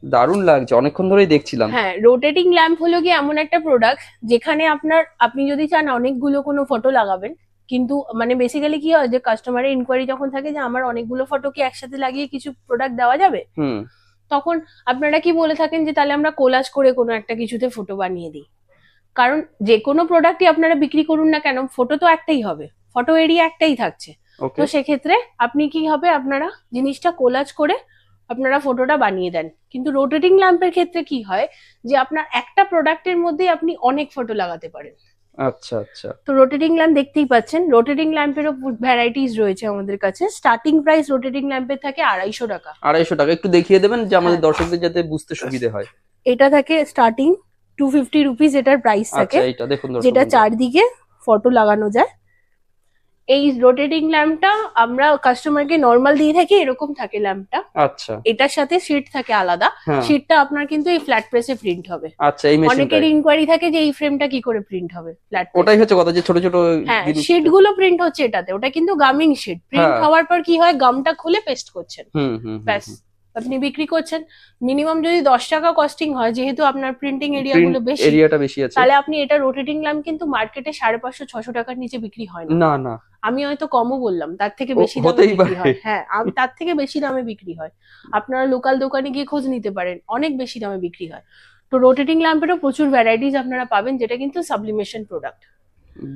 দারুণ লাগছে, অনেকক্ষণ ধরেই দেখছিলাম। হ্যাঁ, রোটেটিং ল্যাম্প হলো কি এমন একটা প্রোডাক্ট যেখানে আপনি যদি চান অনেকগুলো কোনো ফটো লাগাবেন, কিন্তু মানে বেসিক্যালি কি হয় যে কাস্টমারের ইনকোয়ারি যখন থাকে যে আমার অনেকগুলো ফটো কি একসাথে লাগিয়ে কিছু প্রোডাক্ট দেওয়া যাবে, তখন আপনারা কি বলে থাকেন যে তাহলে আমরা কোলাজ করে কোনো একটা কিছুতে ফটো বানিয়ে দিই। কারণ যে কোনো প্রোডাক্টই আপনারা বিক্রি করুন না কেন, ফটো তো একটাই হবে, ফটো এরিয়া একটাই থাকছে। তো সেক্ষেত্রে আপনি কি হবে, আপনারা জিনিসটা কোলাজ করে আপনারা ফটোটা বানিয়ে দেন। কিন্তু রোটেটিং ল্যাম্পের ক্ষেত্রে কি হয় যে আপনার একটা প্রোডাক্টের মধ্যে আপনি অনেক ফটো লাগাতে পারেন। আচ্ছা আচ্ছা। তো রোটেটিং ল্যাম্প দেখতেই পাচ্ছেন, রোটেটিং ল্যাম্পেরও ভ্যারাইটিস রয়েছে আমাদের কাছে। স্টার্টিং প্রাইস রোটেটিং ল্যাম্পের থাকে 250 টাকা। 250 টাকা, একটু দেখিয়ে দেবেন যে আমাদের দর্শকদের যাতে বুঝতে সুবিধা হয়। এটা থাকে স্টার্টিং 250 রুপিস, এটার প্রাইস থাকে, যেটা চারদিকে ফটো লাগানো যায়। এই রোটেটিং ল্যাম্পটা আমরা কাস্টমারকে নরমাল দিয়ে থাকি, এরকম থাকে ল্যাম্পটা। আচ্ছা, এটার সাথে শীট থাকে আলাদা, শীটটা আপনার কিন্তু এই ফ্ল্যাট প্রেসে প্রিন্ট হবে। আচ্ছা, এই মেশিনটা অনেকের ইনকোয়ারি থাকে যে এই ফ্রেমটা কি করে প্রিন্ট হবে ফ্ল্যাট প্রেস, ওটাই হচ্ছে কথা, যে ছোট ছোট শীট গুলো প্রিন্ট হচ্ছে এটাতে। ওটা কিন্তু গামিং শীট, প্রিন্ট হওয়ার পর কি হয়, গামটা খুলে পেস্ট করছেন, ব্যাস আপনি বিক্রি করছেন। মিনিমাম যদি 10 টাকা কস্টিং হয়, যেহেতু আপনার প্রিন্টিং এরিয়াগুলো বেশি আছে, তাহলে আপনি এটা রোটেটিং ল্যাম্প কিন্তু মার্কেটে 550-600 টাকার নিচে বিক্রি হয় না। না, আমি হয়তো কমও বললাম, তার থেকে বেশি দামে বিক্রি হয়। হ্যাঁ, তার থেকে বেশি দামে বিক্রি হয়। আপনারা লোকাল দোকানে গিয়ে খোঁজ নিতে পারেন, অনেক বেশি দামে বিক্রি হয়। তো রোটেটিং ল্যাম্পেরও প্রচুর ভ্যারাইটিস আপনারা পাবেন, যেটা কিন্তু সাবলিমেশন প্রোডাক্ট।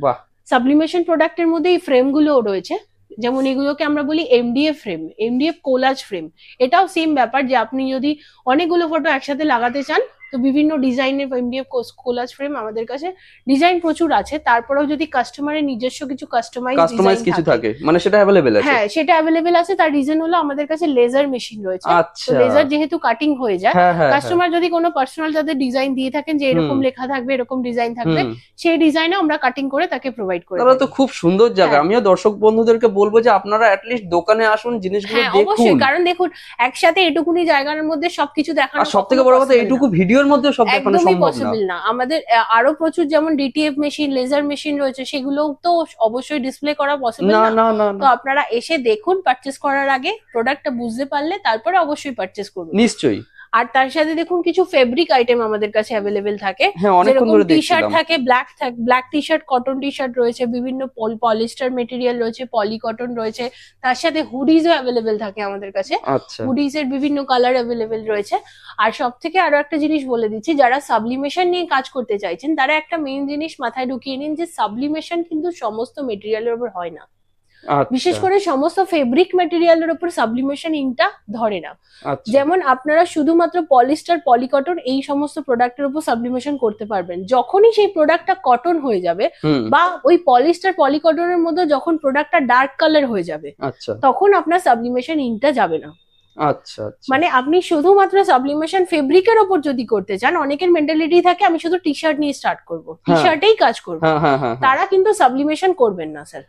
বাহ। সাবলিমেশন প্রোডাক্টের মধ্যে এই ফ্রেম গুলোও রয়েছে, যেমন এগুলোকে আমরা বলি MDF frame, MDF collage frame. এটাও সেম ব্যাপার, যে আপনি যদি অনেকগুলো ফটো একসাথে লাগাতে চান তো বিভিন্ন ডিজাইনের এমডিএফ কোলাজ ফ্রেম আমাদের কাছে ডিজাইন প্রচুর আছে, তারপরেও যদি কাস্টমারের নিজস্ব কিছু কাস্টমাইজ কিছু থাকে মানে সেটা অ্যাভেলেবেল আছে? হ্যাঁ, সেটা অ্যাভেলেবেল আছে। তার রিজন হলো আমাদের কাছে লেজার মেশিন রয়েছে। আচ্ছা, লেজার যেহেতু কাটিং হয়ে যায়, কাস্টমার যদি কোনো পার্সোনাল যাদের ডিজাইন দিয়ে থাকেন যে এরকম লেখা থাকবে, এরকম ডিজাইন থাকবে, সেই ডিজাইনে আমরা কাটিং করে তাকে প্রোভাইড করে। তাহলে তো খুব সুন্দর জায়গা। আমিও দর্শক বন্ধুদেরকে বলবো যে আপনারা অ্যাটলিস্ট দোকানে আসুন, জিনিসগুলো দেখুন। অবশ্যই, কারণ দেখুন একসাথে এটুকুনি জায়গার মধ্যে সবকিছু দেখানো, আর সবথেকে বড় কথা এইটুকু ভিডিওর মধ্যে সব দেখানো সম্ভব না। আমাদের আরো প্রচুর যেমন ডিটিএফ মেশিন, লেজার মেশিন রয়েছে, সেগুলো তো অবশ্যই ডিসপ্লে করা পসিবল না। তো আপনারা এসে দেখুন, পারচেজ করার আগে প্রোডাক্টটা বুঝতে পারলে তারপরে অবশ্যই পারচেজ করুন। নিশ্চয়ই। আর তার সাথে দেখুন কিছু ফেব্রিক আইটেম আমাদের কাছে অ্যাভেলেবেল থাকে, যেরকম টি শার্ট থাকে, black T shirt, cotton T shirt রয়েছে, বিভিন্ন পলিস্টার মেটেরিয়াল রয়েছে, পলি কটন রয়েছে, তার সাথে হুডিজও অ্যাভেলেবেল থাকে আমাদের কাছে। হুডিজ এর বিভিন্ন কালার অ্যাভেলেবেল রয়েছে। আর সব থেকে আরো একটা জিনিস বলে দিচ্ছি, যারা সাবলিমেশন নিয়ে কাজ করতে চাইছেন তারা একটা মেইন জিনিস মাথায় ঢুকিয়ে নিন যে সাবলিমেশন কিন্তু সমস্ত মেটেরিয়ালের উপর হয় না। বিশেষ করে সমস্ত ফেব্রিক ম্যাটেরিয়ালের উপর সাবলিমেশন ইংটা ধরে না। যেমন আপনারা শুধুমাত্র পলিস্টার, পলিকটন এই সমস্ত প্রোডাক্টের উপর সাবলিমেশন করতে পারবেন। যখনই সেই প্রোডাক্টটা কটন হয়ে যাবে বা ওই পলিস্টার, পলিকটনের মধ্যে যখন প্রোডাক্টটা ডার্ক কালার হয়ে যাবে, তখন আপনার সাবলিমেশন ইংটা যাবে না। আচ্ছা, মানে আপনি শুধুমাত্র সাবলিমেশন ফেব্রিকের ওপর যদি করতে চান, অনেকের মেন্টালিটি থাকে আমি শুধু টি শার্ট নিয়ে স্টার্ট করবো, টি শার্টেই কাজ করবো, তারা কিন্তু সাবলিমেশন করবেন না স্যার।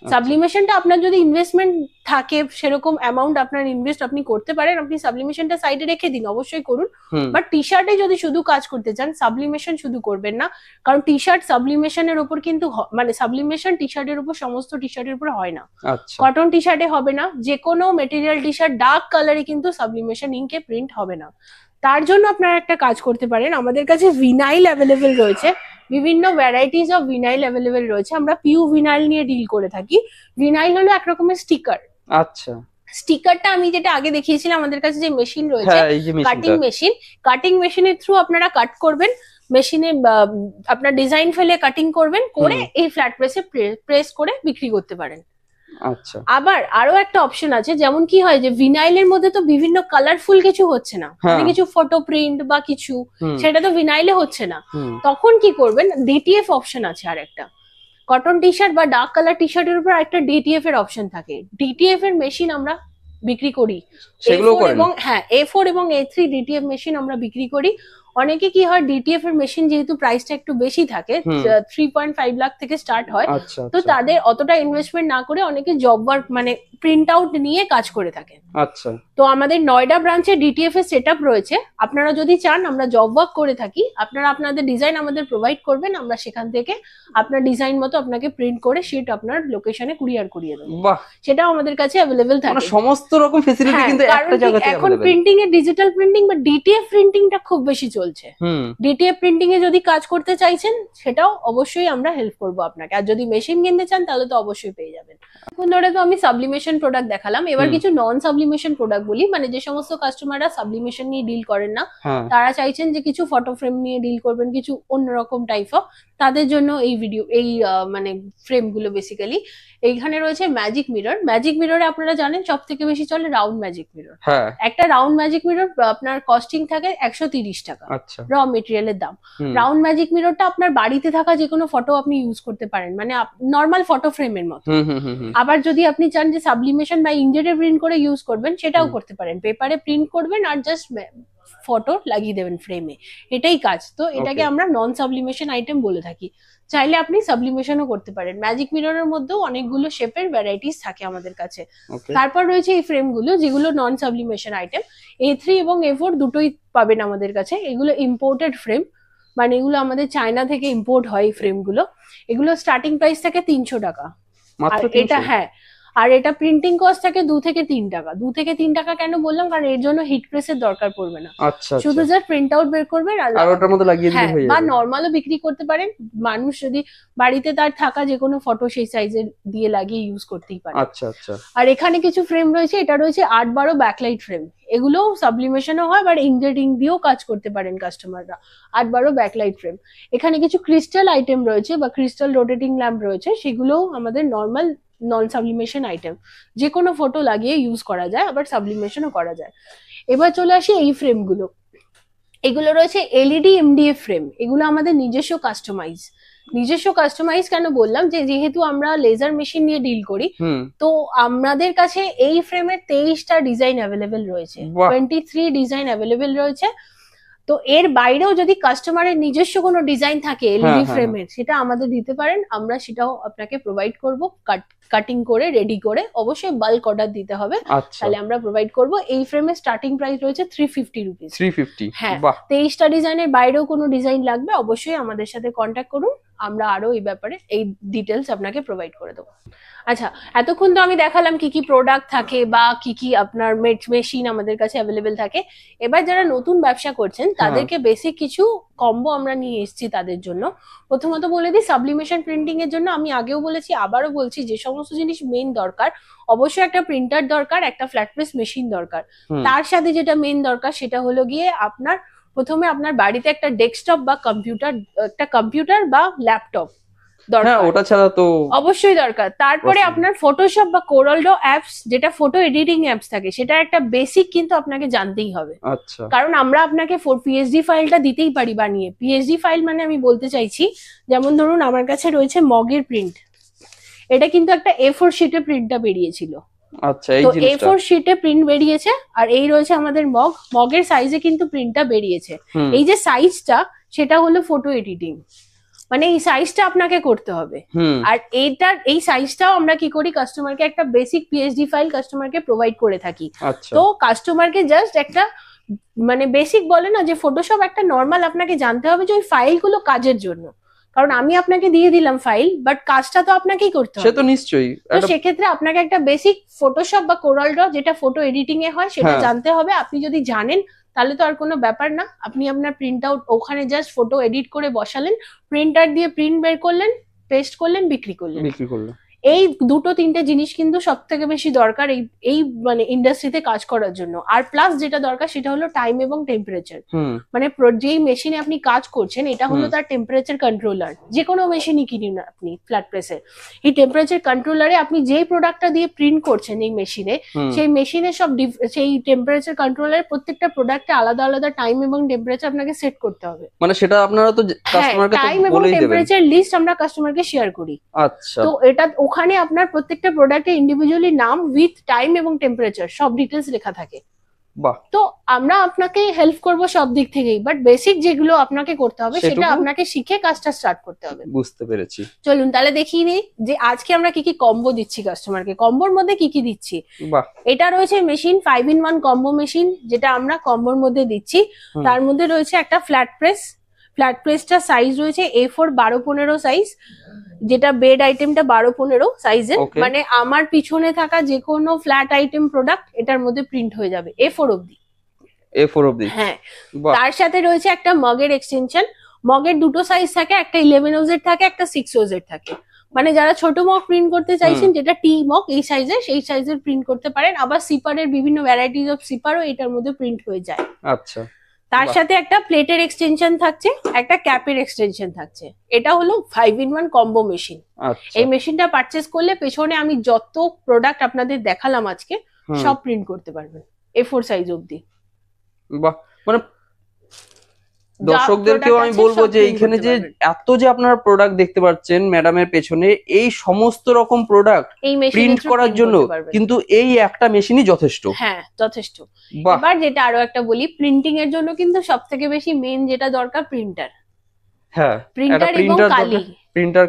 সাবলিমেশনটা আপনার যদি ইনভেস্টমেন্ট থাকে, সেরকম অ্যামাউন্ট আপনার ইনভেস্ট আপনি করতে পারেন, আপনি সাবলিমেশনটা সাইডে রেখে দিন, অবশ্যই করুন। বাট টি শার্টে যদি শুধু কাজ করতে চান, সাবলিমেশন শুধু করবেন না, কারণ টি শার্ট সাবলিমেশনের উপর কিন্তু মানে সাবলিমেশন টি শার্টের উপর, সমস্ত টি শার্টের উপর হয় না। কটন টি শার্টে হবে না, যে কোনো মেটেরিয়াল টি শার্ট ডার্ক কালারে কিন্তু সাবলিমেশন ইঙ্কে প্রিন্ট হবে না। তার জন্য আপনারা একটা কাজ করতে পারেন, আমাদের কাছে ভিনাইল অ্যাভেলেবেল রয়েছে, বিভিন্ন ভ্যারাইটিস অফ ভিনাইল অ্যাভেলেবেল রয়েছে। আমরা পিউ ভিনাইল নিয়ে ডিল করে থাকি। ভিনাইল হলো এক রকমের স্টিকার। আচ্ছা, স্টিকারটা আমি যেটা আগে দেখিয়েছিলাম, আমাদের কাছে যে মেশিন রয়েছে, কাটিং মেশিনের থ্রু আপনারা কাট করবেন, মেশিনে আপনার ডিজাইন ফেলে কাটিং করবেন, করে এই ফ্ল্যাট প্রেস করে বিক্রি করতে পারেন। আচ্ছা, আবার আরো একটা অপশন আছে, যেমন কি হয় যে ভিনাইলের মধ্যে তো বিভিন্ন কালারফুল কিছু হচ্ছে না, মানে কিছু ফটো প্রিন্ট বা কিছু, সেটা তো ভিনাইলে হচ্ছে না। তখন কি করবেন, ডিটিএফ অপশন আছে আর একটা। কটন টি শার্ট বা ডার্ক কালার টি শার্টের উপর একটা ডিটিএফ এর অপশন থাকে। ডিটিএফ এর মেশিন আমরা বিক্রি করি, এবং A4 এবং A3 ডিটিএফ মেশিন আমরা বিক্রি করি। অনেকে কি হয়, ডিটিএফ এর মেশিন যেহেতু প্রাইসটা একটু বেশি থাকে, 3.5 লাখ থেকে স্টার্ট হয়, তো তাদের অতটা ইনভেস্টমেন্ট না করে অনেকে জব ওয়ার্ক মানে প্রিন্ট আউট নিয়ে কাজ করে থাকে। আচ্ছা, তো আমাদের নয়ডা ব্রাঞ্চে ডিটিএফ এর সেটআপ রয়েছে। আপনারা যদি চান, আমরা জব ওয়ার্ক করে থাকি, আপনারা আপনাদের ডিজাইন আমাদের প্রোভাইড করবেন, আমরা সেখান থেকে আপনার ডিজাইন মতো আপনাকে প্রিন্ট করে শিট আপনার লোকেশনে কুরিয়ার করিয়ে দেবো। সেটাও আমাদের কাছে অ্যাভেলেবেল থাকে, সমস্ত রকম ফ্যাসিলিটি কিন্তু একটা জায়গাতে এখন প্রিন্টিং এ ডিজিটাল প্রিন্টিং বা ডিটিএফ প্রিন্টিংটা খুব বেশি চলছে। ডিটিএফ প্রিন্টিং এ যদি কাজ করতে চাইছেন, সেটাও অবশ্যই আমরা হেল্প করবো আপনাকে। আর যদি মেশিন কিনতে চান, তাহলে তো অবশ্যই পেয়ে যাবেন। এখন ধরে তো আমি সাবলিমেশন প্রোডাক্ট দেখালাম, এবার কিছু নন সাবলিমেশন প্রোডাক্ট বলি। মানে যে সমস্ত কাস্টমাররা সাবলিমেশন নিয়ে ডিল করেন না, তারা চাইছেন যে কিছু ফটো ফ্রেম নিয়ে ডিল করবেন, কিছু অন্যরকম টাইপ অফ, তাদের জন্য এই ভিডিও, এই মানে ফ্রেম গুলো বেসিক্যালি। এইখানে রয়েছে ম্যাজিক মিরর। ম্যাজিক মিররে আপনারা জানেন সব থেকে বেশি চলে রাউন্ড ম্যাজিক মিরর। একটা রাউন্ড ম্যাজিক মিরর আপনার কস্টিং থাকে 130 টাকা, র মেটেরিয়ালের দাম। রাউন্ড ম্যাজিক মিররটা আপনার বাড়িতে থাকা যে কোনো ফটো আপনি ইউজ করতে পারেন, মানে নর্মাল ফটো ফ্রেমের মতো। আবার যদি আপনি চান যে সাবলিমেশন বা ইনজেটে প্রিন্ট করে ইউজ করবেন, সেটাও করতে পারেন। পেপারে প্রিন্ট করবেন আর জাস্ট ফটো লাগিয়ে দেবেন ফ্রেমে, এটাই কাজ। তো এটাকে আমরা নন সাবলিমেশন আইটেম বলে থাকি। চাইলে আপনি সাবলিমেশনও করতে পারেন। ম্যাজিক মিররের মধ্যেও অনেকগুলো শেপের ভ্যারাইটিস থাকে আমাদের কাছে। তারপর রয়েছে এই ফ্রেমগুলো, যেগুলো নন সাবলিমেশন আইটেম। A3 এবং A4 দুটোই পাবেন আমাদের কাছে। এগুলো ইম্পোর্টেড ফ্রেম, মানে এগুলো আমাদের চায়না থেকে ইম্পোর্ট হয় এই ফ্রেমগুলো। এগুলো স্টার্টিং প্রাইস থাকে 300 টাকা। এটা আর এটা প্রিন্টিং কস্ট থাকে 2 থেকে 3 টাকা। 2 থেকে 3 টাকা কেন বললাম, কারণ এর জন্য হিট প্রেসের দরকার পড়বে না। শুধু জাস্ট প্রিন্ট আউট বের করবেন আর ওটার মধ্যে লাগিয়ে দিলে হয়ে যাবে। বা নরমালও বিক্রি করতে পারেন, মানুষ যদি বাড়িতে তার থাকা যে কোনো ফটো সেই সাইজের দিয়ে লাগিয়ে ইউজ করতেই পারে। আর এখানে কিছু ফ্রেম রয়েছে, এটা রয়েছে 8-12 ব্যাকলাইট ফ্রেম। এগুলো সাবলিমেশনও হয়, বাট ইনজেটিং দিয়েও কাজ করতে পারেন কাস্টমাররা। 8-12 ব্যাকলাইট ফ্রেম। এখানে কিছু ক্রিস্টাল আইটেম রয়েছে বা ক্রিস্টাল রোটেটিং ল্যাম্প রয়েছে, সেগুলোও আমাদের নর্মাল নন সাবলিমেশন আইটেম। যে কোনো ফটো লাগিয়ে ইউজ করা যায়, আবার সাবলিমেশনও করা যায়। এবার চলে আসি এই ফ্রেমগুলো। এগুলো রয়েছে এলইডি এমডিএফ ফ্রেম, এগুলো আমাদের নিজস্ব কাস্টমাইজ কেন বললাম, যে যেহেতু আমরা লেজার মেশিন নিয়ে ডিল করি, তো আমাদের কাছে এই ফ্রেমের 23টা ডিজাইন অ্যাভেলেবেল রয়েছে, 23 ডিজাইন অ্যাভেলেবেল রয়েছে। তো এর বাইরেও যদি কাস্টমারের নিজস্ব কোনো ডিজাইন থাকে এলইডি ফ্রেমের, সেটা আমাদের দিতে পারেন, আমরা সেটাও আপনাকে প্রোভাইড করব, কাটিং করে রেডি করে। অবশ্যই বাল্ক অর্ডার দিতে হবে, তাহলে আমরা প্রোভাইড করব। এই ফ্রেমের স্টার্টিং প্রাইস রয়েছে 350 রুপিস। 350, হ্যাঁ। 23টা ডিজাইনের বাইরেও কোনো ডিজাইন লাগবে অবশ্যই আমাদের সাথে কন্ট্যাক্ট করুন, আমরা আরো এই ব্যাপারে এই ডিটেলস আপনাকে প্রোভাইড করে দেবো। আচ্ছা, এতক্ষণ তো আমি দেখালাম কি কি প্রোডাক্ট থাকে বা কি কি আপনার মেশিন আমাদের কাছে অ্যাভেলেবেল থাকে। এবার যারা নতুন ব্যবসা করছেন তাদেরকে বেসিক কিছু কম্বো আমরা নিয়ে এসেছি তাদের জন্য। প্রথমত বলে দিই, সাবলিমেশন প্রিন্টিং এর জন্য আমি আগেও বলেছি, আবারও বলছি, যে সমস্ত জিনিস মেইন দরকার, অবশ্যই একটা প্রিন্টার দরকার, একটা ফ্ল্যাট প্রেস মেশিন দরকার। তার সাথে যেটা মেইন দরকার সেটা হলো গিয়ে আপনার প্রথমে আপনার বাড়িতে একটা ডেস্কটপ বা কম্পিউটার বা ল্যাপটপ দরকার, ওটা ছাড়া তো অবশ্যই দরকার। তারপরে আপনার ফটোশপ বা কোরালড্র অ্যাপস, যেটা ফটো এডিটিং অ্যাপস থাকে, সেটা একটা বেসিক কিন্তু আপনাকে জানতেই হবে। আচ্ছা। কারণ আমরা আপনাকে পিএইচডি ফাইলটা দিতেই পারি বানিয়ে। পিএইচডি ফাইল মানে আমি বলতে চাইছি, যেমন ধরুন আমার কাছে রয়েছে মগের প্রিন্ট, এটা কিন্তু একটা A4 শিটে প্রিন্টটা বেরিয়েছিল। আচ্ছা, এই জিনিসটা A4 শিটে প্রিন্ট বেরিয়েছে, আর এই রয়েছে আমাদের মগের সাইজে কিন্তু প্রিন্টটা বেরিয়েছে। এই যে সাইজটা, সেটা হলো ফটো এডিটিং, মানে এই সাইজটা আপনাকে করতে হবে। আর এই সাইজটাও আমরা কি করি, কাস্টমারকে একটা বেসিক পিএইচডি ফাইল কাস্টমারকে প্রোভাইড করে থাকি। তো কাস্টমারকে জাস্ট একটা মানে বেসিক বলে না যে ফটোশপ একটা নর্মাল আপনাকে জানতে হবে যে ওই ফাইলগুলো কাজের জন্য, কারণ আমি আপনাকে দিয়ে দিলাম ফাইল, বাট কাজটা তো আপনাকেই করতে হবে। সে তো নিশ্চয়ই। তো সেক্ষেত্রে আপনাকে একটা বেসিক ফটোশপ বা কোরালড্র, যেটা ফটো এডিটিং এ হয়, সেটা জানতে হবে। আপনি যদি জানেন তাহলে তো আর কোনো ব্যাপার না, আপনি আপনার প্রিন্ট আউট ওখানে জাস্ট ফটো এডিট করে বসালেন, প্রিন্টার দিয়ে প্রিন্ট বের করলেন, পেস্ট করলেন, বিক্রি করলেন। এই দুটো তিনটে জিনিস কিন্তু সব থেকে বেশি দরকার এই মানে ইন্ডাস্ট্রিতে কাজ করার জন্য। আর প্লাস যেটা দরকার সেটা হলো টাইম এবং টেম্পারেচার। মানে যেই মেশিনে আপনি কাজ করছেন, এটা হলো তার টেম্পারেচার কন্ট্রোলার। যে কোনো মেশিনই কিনুন আপনি ফ্ল্যাট প্রেসের, এই টেম্পারেচার কন্ট্রোলারে আপনি যেই প্রোডাক্টটা দিয়ে প্রিন্ট করছেন এই মেশিনে, সেই মেশিনে সেই টেম্পারেচার কন্ট্রোলারের প্রত্যেকটা প্রোডাক্টে আলাদা আলাদা টাইম এবং টেম্পারেচার আপনাকে সেট করতে হবে। মানে সেটা আপনারা তো কাস্টমারকে টাইম এবং টেম্পারেচার লিস্ট আমরা কাস্টমারকে শেয়ার করি। আচ্ছা। তো এটা ওখানে আপনার প্রত্যেকটা প্রোডাক্টে ইন্ডিভিজুয়ালি নাম উইথ টাইম এবং টেম্পারেচার সব ডিটেলস লেখা থাকে। বাহ। তো আমরা আপনাকে হেল্প করব সব দিক থেকেই, বাট বেসিক যেগুলো আপনাকে করতে হবে সেটা আপনাকে শিখে কাজটা স্টার্ট করতে হবে। বুঝতে পেরেছি। চলুন তাহলে দেখিয়ে নিই যে আজকে আমরা কি কি কম্বো দিচ্ছি কাস্টমারকে। কম্বোর মধ্যে কি কি দিচ্ছি? বাহ। এটা রয়েছে মেশিন 5-in-1 কম্বো মেশিন, যেটা আমরা কম্বোর মধ্যে দিচ্ছি। তার মধ্যে রয়েছে একটা ফ্ল্যাট প্রেসটা সাইজ রয়েছে A4 12-15 সাইজ, যেটা বেড আইটেমটা 12-15 সাইজের। মানে আমার পিছনে থাকা যে কোনো ফ্ল্যাট আইটেম প্রোডাক্ট এটার মধ্যে প্রিন্ট হয়ে যাবে A4 অবধি। হ্যাঁ। তার সাথে রয়েছে একটা মগের এক্সটেনশন। মগের দুটো সাইজ থাকে, একটা 11 ওজের থাকে, একটা 6 ওজের থাকে। মানে যারা ছোট মগ প্রিন্ট করতে চাইছেন, যেটা টি মগ এই সাইজের, সেই সাইজের প্রিন্ট করতে পারেন। আবার সিপারের বিভিন্ন ভ্যারাইটিস অফ সিপারও এটার মধ্যে প্রিন্ট হয়ে যায়। আচ্ছা। তার সাথে একটা প্লেটের এক্সটেনশন থাকছে, একটা ক্যাপের এক্সটেনশন থাকছে। এটা হলো 5-in-1 কম্বো মেশিন। এই মেশিনটা পারচেজ করলে পেছনে আমি যত প্রোডাক্ট আপনাদের দেখালাম আজকে সব প্রিন্ট করতে পারবেন A4 সাইজ অবধি। বাহ। মানে দর্শকদেরকেও আমি বলবো যে এইখানে যে এত যে আপনারা প্রোডাক্ট দেখতে পাচ্ছেন ম্যাডামের পেছনে, এই সমস্ত রকম প্রোডাক্ট প্রিন্ট করার জন্য কিন্তু এই একটা মেশিনই যথেষ্ট। হ্যাঁ, যথেষ্ট। এবার যেটা আরো একটা বলি, প্রিন্টিং এর জন্য কিন্তু সবথেকে বেশি মেইন যেটা দরকার প্রিন্টার। হ্যাঁ, প্রিন্টার এবং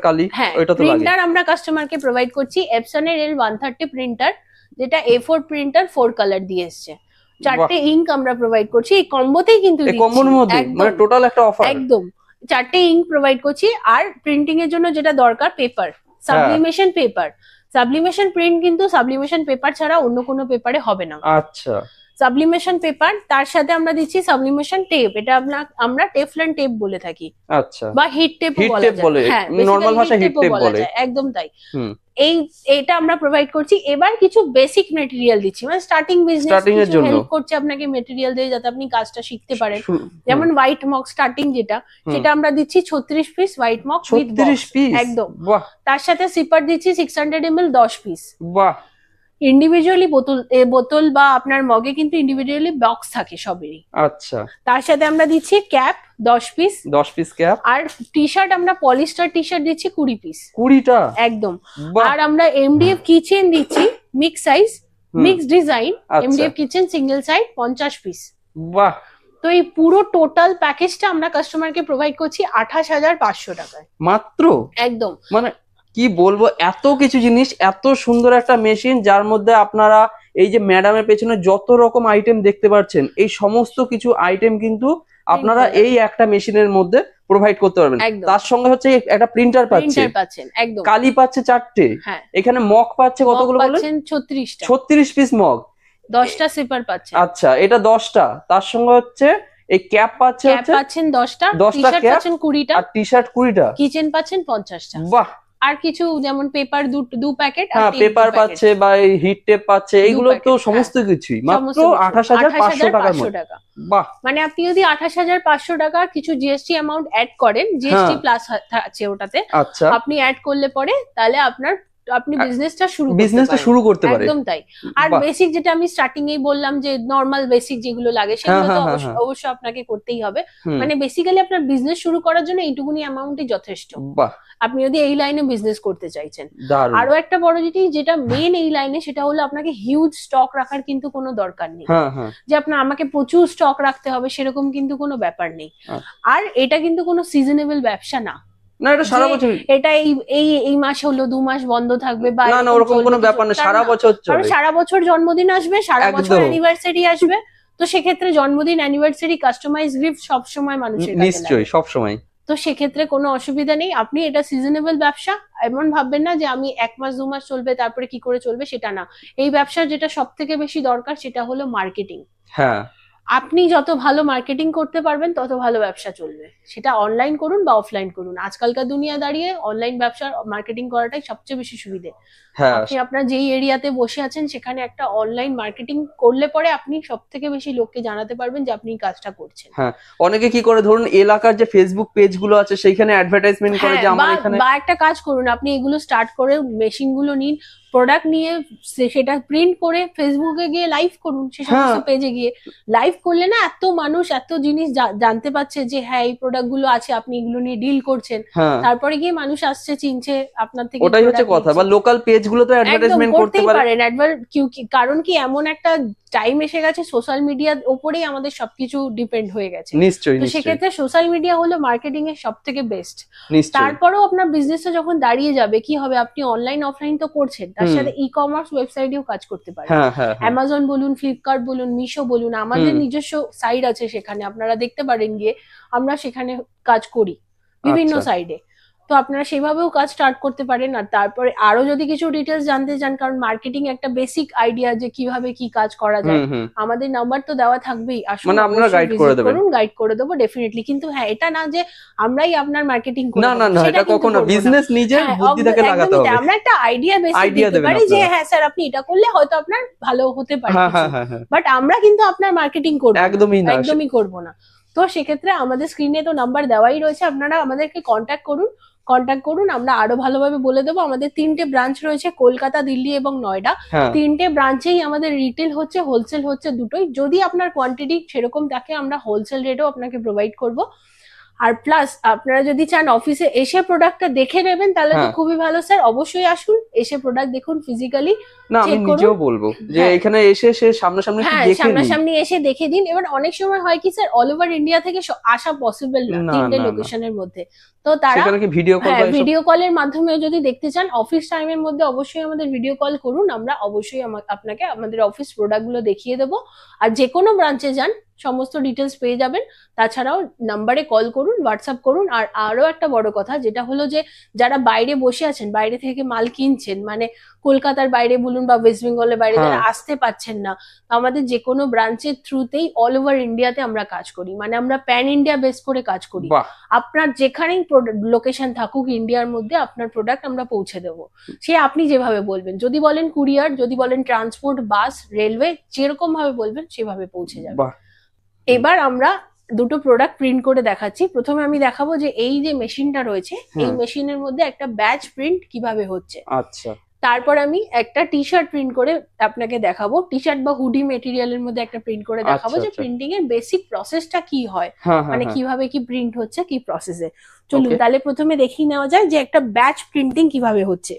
কালি। হ্যাঁ, ওটা তো লাগে। প্রিন্টার আমরা কাস্টমারকে প্রোভাইড করছি এপসন এর L130 প্রিন্টার, যেটা A4 প্রিন্টার 4 কালার দিয়ে এসছে। 4টে ইঙ্ক আমরা প্রোভাইড করছি এই কম্বোতেই, কিন্তু এই কম্বোর মধ্যে মানে টোটাল একটা অফার। একদম 4টে ইঙ্ক প্রোভাইড করছি। আর প্রিন্টিং এর জন্য যেটা দরকার paper, sublimation paper, sublimation print কিন্তু সাবলিমেশন পেপার ছাড়া অন্য কোনো পেপারে হবে না। আচ্ছা। সাবলিমেশন পেপার, তার সাথে আমরা দিচ্ছি সাবলিমেশন টেপ, এটা আমরা টেফলন টেপ বলে থাকি। আচ্ছা। বা হিট টেপ বলে। হ্যাঁ, নরমাল ভাষায় হিট টেপ বলে। একদম তাই। এইটা আমরা প্রোভাইড করছি। এবার কিছু বেসিক মেটেরিয়াল দিচ্ছি, মানে স্টার্টিং বিজনেস হেল্প করছে আপনাকে মেটেরিয়াল দিয়ে, যাতে আপনি কাজটা শিখতে পারেন। যেমন হোয়াইট মগ স্টার্টিং সেটা আমরা দিচ্ছি 36 পিস হোয়াইট মগ। 36 পিস? একদম। তার সাথে সিপার দিচ্ছি 600 ml 10 পিস। বাহ। ইন্ডিভিজুয়ালি বোতল বা আপনার মগে কিন্তু ইন্ডিভিজুয়ালি বক্স থাকে সবেরই। আচ্ছা, তার সাথে আমরা দিচ্ছি ক্যাপ 10 পিস, 10 পিস ক্যাপ। আর টি শার্ট আমরা পলিস্টার টি শার্ট দিচ্ছি 20 পিস। 20টা একদম। আর আমরা এমডিএফ কিচেন দিচ্ছি mix size, mix design, MDF kitchen single side 50 piece. বাহ। তো এই পুরো টোটাল প্যাকেজটা আমরা কাস্টমারকে প্রোভাইড করছি 28,500 টাকায় মাত্র। একদম। মানে কি বলবো, এত কিছু জিনিস, এত সুন্দর একটা মেশিন, যার মধ্যে আপনারা এই যে ম্যাডামের পেছনে যত রকম আইটেম দেখতে পাচ্ছেন, এই সমস্ত কিছু আইটেম কিন্তু আপনারা এই একটা মেশিনের মধ্যে প্রোভাইড করতে পারবেন। তার সঙ্গে হচ্ছে একটা প্রিন্টার পাচ্ছেন, একদম কালি পাচ্ছে 4টে, এখানে মগ পাচ্ছে কতগুলো বলেন? 36টা, 36 পিস মগ, 10টা সিপার পাচ্ছেন। আচ্ছা, এটা 10টা। তার সঙ্গে হচ্ছে এই ক্যাপ পাচ্ছেন 10টা, টি-শার্ট পাচ্ছেন 20টা, আর টি-শার্ট 20টা, কিচেন পাচ্ছেন 50টা। বাহ। আর কিছু যেমন পেপার 2 প্যাকেট, হ্যাঁ, পেপার পাচ্ছে বা এই হিট টেপ পাচ্ছে, এগুলো তো সমস্ত কিছুই মাত্র 28,500 টাকার মধ্যে। বাহ। মানে আপনি যদি 28,500 টাকা কিছু জিএসটি অ্যামাউন্ট অ্যাড করেন, জিএসটি প্লাস আছে ওটাতে, আচ্ছা, আপনি অ্যাড করলে পরে তাহলে আপনি বিজনেসটা শুরু করতে পারেন। একদম তাই। আর বেসিক যেটা আমি স্টার্টিং এই বললাম যে নরমাল বেসিক যেগুলো লাগে সেগুলো তো অবশ্যই আপনাকে করতেই হবে। মানে বেসিক্যালি আপনার বিজনেস শুরু করার জন্য এইটুকুনি অ্যামাউন্টই যথেষ্ট। আপনি যদি এই লাইনে বিজনেস করতে চাইছেন। আরো একটা বড় যেটা মেইন এই লাইনে, সেটা হলো আপনাকে হিউজ স্টক রাখার কিন্তু কোনো দরকার নেই, যে আমাকে প্রচুর স্টক রাখতে হবে সেরকম কিন্তু কোনো ব্যাপার নেই। আর এটা কিন্তু কোনো সিজনেবল ব্যবসা না, এটা সারা বছর, এটা এই মাস হলো 2 মাস বন্ধ থাকবে বা না, ওরকম কোনো ব্যাপার না, সারা বছর চলে। সারা বছর জন্মদিন আসবে, সারা বছর অ্যানিভার্সারি আসবে, তো সেক্ষেত্রে জন্মদিন অ্যানিভার্সারি কাস্টমাইজ গিফট সবসময় মানুষের কাছে নিশ্চয়ই সবসময়, তো সেক্ষেত্রে কোনো অসুবিধা নেই। আপনি এটা সিজনেবল ব্যবসা এমন ভাববেন না যে আমি 1 মাস 2 মাস চলবে তারপরে কি করে চলবে, সেটা না। এই ব্যবসার যেটা সব থেকে বেশি দরকার সেটা হলো মার্কেটিং। হ্যাঁ, আপনি যত ভালো মার্কেটিং করতে পারবেন তত ভালো ব্যবসা চলবে, সেটা অনলাইন করুন বা অফলাইন করুন। আজকালকার দুনিয়া দাঁড়িয়ে অনলাইন ব্যবসার মার্কেটিং করাটাই সবচেয়ে বেশি সুবিধে। আপনি আপনার যেই এরিয়াতে বসে আছেন সেখানে একটা অনলাইন মার্কেটিং করলে পরে আপনি সব থেকে বেশি লোককে জানাতে পারবেন যে আপনি কাজটা করছেন। হ্যাঁ, অনেকে কি করে, ধরুন এলাকার যে ফেসবুক পেজ গুলো আছে সেইখানে অ্যাডভার্টাইজমেন্ট করে যে আমার এখানে, বা একটা কাজ করুন, আপনি এগুলো স্টার্ট করে মেশিন গুলো নিন, প্রোডাক্ট নিয়ে সেটা প্রিন্ট করে ফেসবুকে গিয়ে লাইভ করুন, সে সমস্ত পেজে গিয়ে লাইভ করলে না এত মানুষ এত জিনিস জানতে পারছে যে হ্যাঁ এই প্রোডাক্ট গুলো আছে, আপনি এগুলো নিয়ে ডিল করছেন, তারপরে গিয়ে মানুষ আসছে চিনছে আপনার থেকে। ওটাই হচ্ছে কথা। বা লোকাল পেজ গুলো তো অ্যাডভার্টাইজমেন্ট করতে পারেন। কারণ কি এমন একটা টাইম এসে গেছে সোশ্যাল মিডিয়ার উপরেই আমাদের সবকিছু ডিপেন্ড হয়ে গেছে। নিশ্চয়ই। তো সেক্ষেত্রে সোশ্যাল মিডিয়া হলো মার্কেটিং এর সব থেকে বেস্ট। তারপরেও আপনার বিজনেসটা যখন দাঁড়িয়ে যাবে কি হবে, আপনি অনলাইন অফলাইন তো করছেন, তার সাথে ই কমার্স ওয়েবসাইটেও কাজ করতে পারেন। অ্যামাজন বলুন, ফ্লিপকার্ট বলুন, মিশো বলুন, আমাদের নিজস্ব সাইট আছে, সেখানে আপনারা দেখতে পারেন গিয়ে, আমরা সেখানে কাজ করি বিভিন্ন সাইডে। তো আপনারা সেভাবেও কাজ স্টার্ট করতে পারেন। আর তারপরে আরো যদি কিছু ডিটেলস জানতে চান, কারণ মার্কেটিং একটা বেসিক আইডিয়া যে কিভাবে কি কাজ করা যায়, আমাদের নাম্বার তো দেওয়া থাকবেই, আসলে আপনারা গাইড করে দেবো ডেফিনেটলি। কিন্তু হ্যাঁ, এটা না যে আমরাই আপনার মার্কেটিং করব, না, সেটা কখনো বিজনেস নিজের বুদ্ধি থেকে লাগাতে হবে। আমরা একটা আইডিয়া বেসিক দিতে পারি যে হ্যাঁ স্যার আপনি এটা করলে হয়তো আপনার ভালো হতে পারে, বাট আমরা কিন্তু আপনার মার্কেটিং করব একদমই করব না। তো সেক্ষেত্রে আমাদের স্ক্রিনে তো নাম্বার দেওয়াই রয়েছে, আপনারা আমাদেরকে কন্ট্যাক্ট করুন, আমরা আরো ভালোভাবে বলে দেবো। আমাদের 3টে ব্রাঞ্চ রয়েছে, কলকাতা, দিল্লি এবং নয়ডা। 3টে ব্রাঞ্চেই আমাদের রিটেল হচ্ছে, হোলসেল হচ্ছে, দুটোই। যদি আপনার কোয়ান্টিটি সেরকম থাকে আমরা হোলসেল রেটেও আপনাকে প্রোভাইড করব। আর প্লাস আপনারা যদি চান অফিসে এসে প্রোডাক্টটা দেখে নেবেন তাহলে তো খুবই ভালো স্যার, অবশ্যই আসুন, এসে প্রোডাক্ট দেখুন ফিজিক্যালি। না, আমি নিজেও বলবো যে এখানে এসে সামনাসামনি এসে দেখে দিন। এবার অনেক সময় হয় কি স্যার, অল ওভার ইন্ডিয়া থেকে আসা পসিবল না 3টে লোকেশনের মধ্যে, তো তারা ভিডিও কলের মাধ্যমে যদি দেখতে চান অফিস টাইমের মধ্যে অবশ্যই আমাদের ভিডিও কল করুন, আমরা অবশ্যই আপনাকে আমাদের অফিস প্রোডাক্ট গুলো দেখিয়ে দেবো। আর যে কোনো ব্রাঞ্চে যান সমস্ত ডিটেলস পেয়ে যাবেন। তাছাড়াও নাম্বারে কল করুন, হোয়াটসঅ্যাপ করুন। আর আরো একটা বড় কথা যেটা হলো যে যারা বাইরে বসে আছেন, বাইরে থেকে মাল কিনছেন, মানে কলকাতার বাইরে বলুন বা ওয়েস্ট বেঙ্গলের বাইরে যারা আসতে পারছেন না, আমাদের যে কোনো ব্রাঞ্চের থ্রুতেই অল ওভার ইন্ডিয়াতে আমরা কাজ করি, মানে আমরা প্যান ইন্ডিয়া বেস করে কাজ করি। আপনার যেখানেই লোকেশন থাকুক ইন্ডিয়ার মধ্যে আপনার প্রোডাক্ট আমরা পৌঁছে দেবো, সে আপনি যেভাবে বলবেন। যদি বলেন কুরিয়ার, যদি বলেন ট্রান্সপোর্ট, বাস, রেলওয়ে, যেরকম ভাবে বলবেন সেভাবে পৌঁছে যাবে। এবার আমরা দুটো প্রোডাক্ট প্রিন্ট করে দেখাচ্ছি। প্রথমে আমি দেখাবো যে এই যে মেশিনটা রয়েছে এই মেশিনের মধ্যে একটা ব্যাচ প্রিন্ট কিভাবে হচ্ছে। আচ্ছা, তারপর আমি একটা টি শার্ট প্রিন্ট করে আপনাকে দেখাবো, টি শার্ট বা হুডি মেটেরিয়ালের মধ্যে একটা প্রিন্ট করে দেখাবো যে প্রিন্টিং এর বেসিক প্রসেসটা কি হয়, মানে কিভাবে কি প্রিন্ট হচ্ছে, কি প্রসেসে। চলুন তাহলে প্রথমে দেখিয়ে নেওয়া যায় যে একটা ব্যাচ প্রিন্টিং কিভাবে হচ্ছে।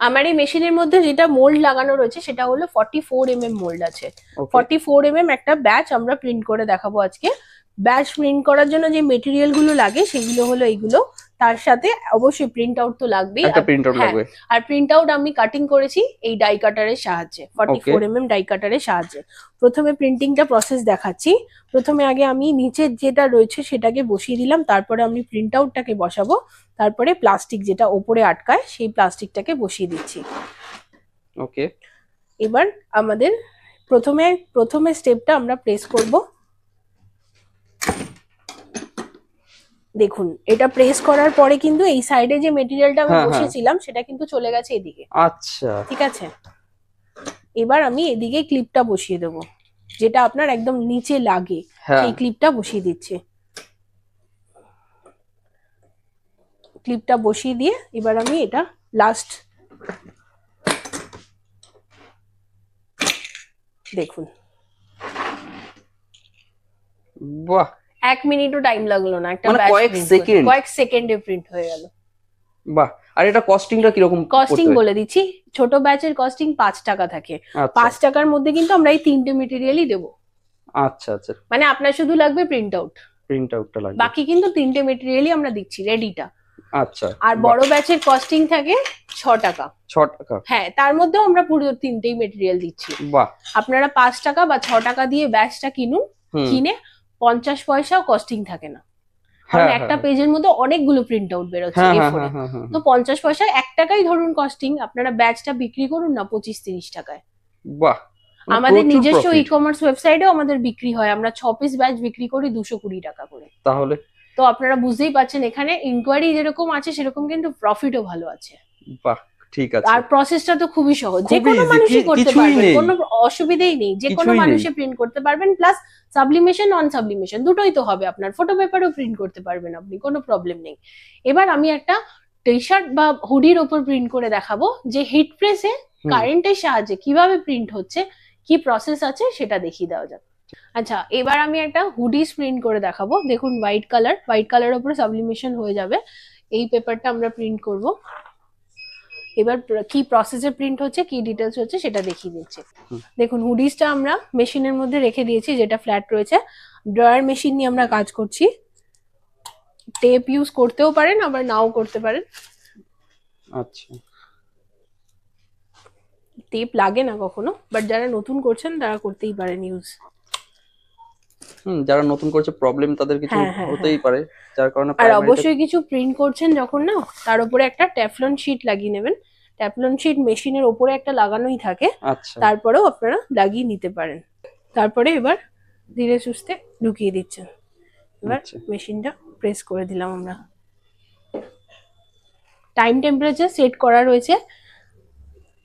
আমার এই মেশিনের মধ্যে যেটা মোল্ড লাগানো রয়েছে সেটা হলো 44mm মোল্ড আছে। 44mm একটা ব্যাচ আমরা প্রিন্ট করে দেখাবো আজকে। ব্যাচ প্রিন্ট করার জন্য যে মেটেরিয়াল গুলো লাগে সেগুলো হলো এইগুলো, তার সাথে অবশ্যই প্রিন্ট আউট তো লাগবেই। আর প্রিন্ট আউট আমি কাটিং করেছি এই ডাই কাটারের সাহায্যে, 44mm ডাই কাটারের সাহায্যে। প্রথমে প্রিন্টিংটা প্রসেস দেখাচ্ছি। প্রথমে আগে আমি নিচের যেটা রয়েছে সেটাকে বসিয়ে দিলাম, তারপরে আমি প্রিন্ট আউটটাকে বসাবো, তারপরে প্লাস্টিক যেটা ওপরে আটকায় সেই প্লাস্টিকটাকে বসিয়ে দিচ্ছি। ওকে, এবার আমাদের প্রথমে স্টেপটা আমরা প্রেস করব। দেখুন এটা প্রেস করার পরে কিন্তু এই সাইডে যে মেটেরিয়ালটা আমি বসিয়েছিলাম সেটা কিন্তু চলে গেছে এদিকে। আচ্ছা, ঠিক আছে, এবার আমি এদিকে ক্লিপটা বসিয়ে দেব, যেটা আপনার একদম নিচে লাগে সেই ক্লিপটা বসিয়ে দিচ্ছি। ক্লিপটা বসিয়ে দিয়ে এবার আমি এটা লাস্ট দেখুন, বাহ, 1 মিনিটও টাইম লাগলো না, একটা কয়েক সেকেন্ডে প্রিন্ট হয়ে গেল। বাহ। আর এটা কস্টিংটা কিরকম? কস্টিং বলে দিচ্ছি, ছোট ব্যাচের কস্টিং 5 টাকা থাকে। 5 টাকার মধ্যে কিন্তু আমরা এই 3টে মেটেরিয়ালই দেবো। আচ্ছা আচ্ছা, মানে আপনার শুধু লাগবে প্রিন্ট আউটটা লাগবে, বাকি কিন্তু 3টে মেটেরিয়ালই আমরা দিচ্ছি রেডিটা। আচ্ছা, আর বড় ব্যাচের কস্টিং থাকে 6 টাকা। 6 টাকা, হ্যাঁ, তার মধ্যেও আমরা পুরো 3টেই মেটেরিয়াল দিচ্ছি। বাহ। আপনারা 5 টাকা বা 6 টাকা দিয়ে ব্যাচটা কিনুন, কিনে 50 পয়সাও কস্টিং থাকে না, কারণ একটা পেজের মধ্যে অনেকগুলো প্রিন্ট আউট বেরোচ্ছে A4 এ। তো 50 পয়সা 1 টাকাই ধরুন কস্টিং, আপনারা ব্যাচটা বিক্রি করুন না 25-30 টাকায়। বাহ। আমাদের নিজস্ব ই কমার্স ওয়েবসাইটেও আমাদের বিক্রি হয়, আমরা 6 পিস ব্যাচ বিক্রি করি 220 টাকা করে। তাহলে তো আপনারা বুঝতেই পারছেন এখানে ইনকোয়ারি যেরকম আছে সেরকম কিন্তু প্রফিটও ভালো আছে। বাহ, ঠিক আছে। আর প্রসেসটা তো খুবই সহজ, যে কোনো মানুষই করতে পারবে, কোনো অসুবিধাই নেই, যে কোনো মানুষই প্রিন্ট করতে পারবেন। প্লাস সাবলিমেশন নন সাবলিমেশন দুটোই তো হবে, আপনার ফটো পেপারও প্রিন্ট করতে পারবেন আপনি, কোনো প্রবলেম নেই। এবার আমি একটা টি শার্ট বা হুডির ওপর প্রিন্ট করে দেখাবো যে হিট প্রেসে কারেন্টের সাহায্যে কিভাবে প্রিন্ট হচ্ছে, কি প্রসেস আছে সেটা দেখিয়ে দেওয়া যাক। আচ্ছা, এবার আমি একটা হুডি প্রিন্ট করে দেখাবো। দেখুন হোয়াইট কালার উপরে সাবলিমেশন হয়ে যাবে, এই পেপারটা আমরা প্রিন্ট করব। এবার কি প্রসেসে প্রিন্ট হচ্ছে, কি ডিটেলস হচ্ছে সেটা দেখিয়ে দিচ্ছি। দেখুন হুডিসটা আমরা মেশিনের মধ্যে রেখে দিয়েছি, যেটা ফ্ল্যাট রয়েছে। ড্রয়ার মেশিন নিয়ে আমরা কাজ করছি। টেপ ইউজ করতেও পারেন আবার নাও করতে পারেন। আচ্ছা, টেপ লাগে না কখনো, বাট যারা নতুন করছেন তারা করতেই পারেন ইউজ। যারা নতুন করছে প্রবলেম তাদের কিছু হতেই পারে, যার কারণে। আর অবশ্যই কিছু প্রিন্ট করছেন যখন না, তার উপরে একটা টেফলন শীট লাগিয়ে নেবেন। টেফলন শীট মেশিনের উপরে একটা লাগানোই থাকে, তারপরেও আপনারা লাগিয়ে নিতে পারেন। তারপরে এবার ধীরে সুস্থে ঢুকিয়ে দিচ্ছেন। এবার মেশিনটা প্রেস করে দিলাম আমরা। টাইম টেম্পারেচার সেট করা রয়েছে,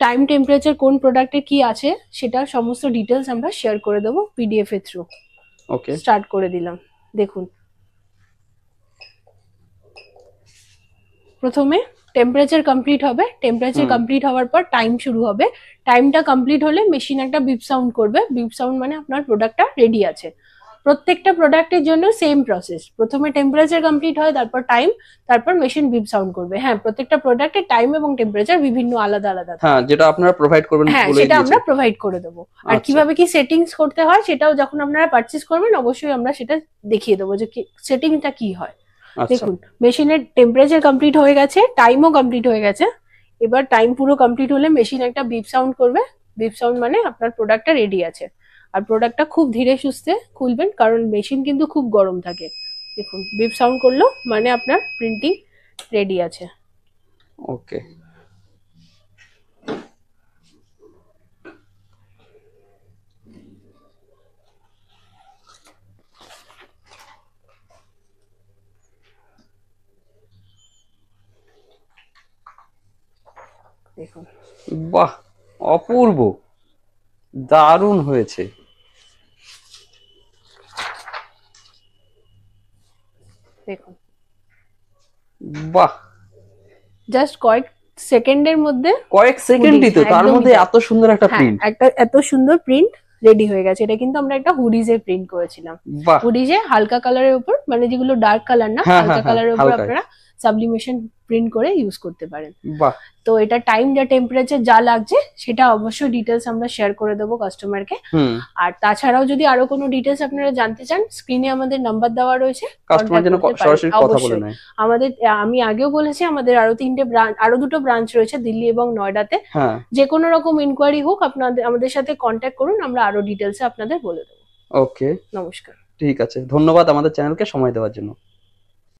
টাইম টেম্পারেচার কোন প্রোডাক্টে কি আছে সেটা সমস্ত ডিটেলস আমরা শেয়ার করে দেবো পিডিএফ এর থ্রু। ওকে, স্টার্ট করে দিলাম। দেখুন প্রথমে টেম্পারেচার কমপ্লিট হবে, টেম্পারেচার কমপ্লিট হওয়ার পর টাইম শুরু হবে। টাইমটা কমপ্লিট হলে মেশিন একটা বিপ সাউন্ড করবে। বিপ সাউন্ড মানে আপনার প্রোডাক্টটা রেডি আছে। প্রত্যেকটা প্রোডাক্টের জন্য সেম প্রসেস, প্রথমে টেম্পারেচার কমপ্লিট হয়, তারপর টাইম, তারপর মেশিন বিপ সাউন্ড করবে। হ্যাঁ, প্রত্যেকটা প্রোডাক্টের টাইম এবং টেম্পারেচার বিভিন্ন আলাদা আলাদা। হ্যাঁ, যেটা আপনারা প্রোভাইড করবেন, হ্যাঁ সেটা আমরা প্রোভাইড করে দেবো। আর কিভাবে কি সেটিংস করতে হয় সেটাও যখন আপনারা পারচেজ করবেন অবশ্যই আমরা সেটা দেখিয়ে দেবো যে সেটিংটা কি হয়। দেখুন মেশিনের টেম্পারেচার কমপ্লিট হয়ে গেছে, টাইমও কমপ্লিট হয়ে গেছে। এবার টাইম পুরো কমপ্লিট হলে মেশিন একটা বিপ সাউন্ড করবে। বিপ সাউন্ড মানে আপনার প্রোডাক্টটা রেডি আছে। আর প্রোডাক্টটা খুব ধীরে সুস্থে খুলবেন, কারণ মেশিন কিন্তু খুব গরম থাকে। দেখুন বিপ সাউন্ড করলো মানে আপনার প্রিন্টিং রেডি আছে। ওকে, দেখুন বাহ, অপূর্ব, দারুণ হয়েছে। দেখুন বাহ, জাস্ট কয়েক সেকেন্ডের মধ্যে, কয়েক সেকেন্ডই তো, তার মধ্যে এত সুন্দর একটা প্রিন্ট, একটা এত সুন্দর প্রিন্ট রেডি হয়ে গেছে। এটা কিন্তু আমরা একটা হুডিজ এ প্রিন্ট করেছিলাম। হুডিজে হালকা কালারের উপর, মানে যেগুলো ডার্ক কালার না, হালকা কালারের উপর আপনারা সাবলিমেশন প্রিন্ট করে ইউজ করতে পারেন। তো এটা টাইম যা টেম্পারেচার যা লাগছে সেটা অবশ্যই ডিটেলস আমরা শেয়ার করে দেবো কাস্টমারকে। আর তাছাড়াও যদি আরো কোনো ডিটেলস আপনারা জানতে চান, স্ক্রিনে আমাদের নাম্বার দেওয়া রয়েছে, কাস্টমার যেন সরাসরি কথা বলে নেয়। আমাদের, আমি আগেও বলেছি, আমাদের আরো দুটো ব্রাঞ্চ রয়েছে দিল্লি এবং নয়ডাতে। যে কোনো রকম ইনকোয়ারি হোক আপনাদের আমাদের সাথে কন্ট্যাক্ট করুন, আমরা আরো ডিটেলস আপনাদের বলে দেবো। ওকে, নমস্কার। ঠিক আছে, ধন্যবাদ আমাদের চ্যানেলকে সময় দেওয়ার জন্য।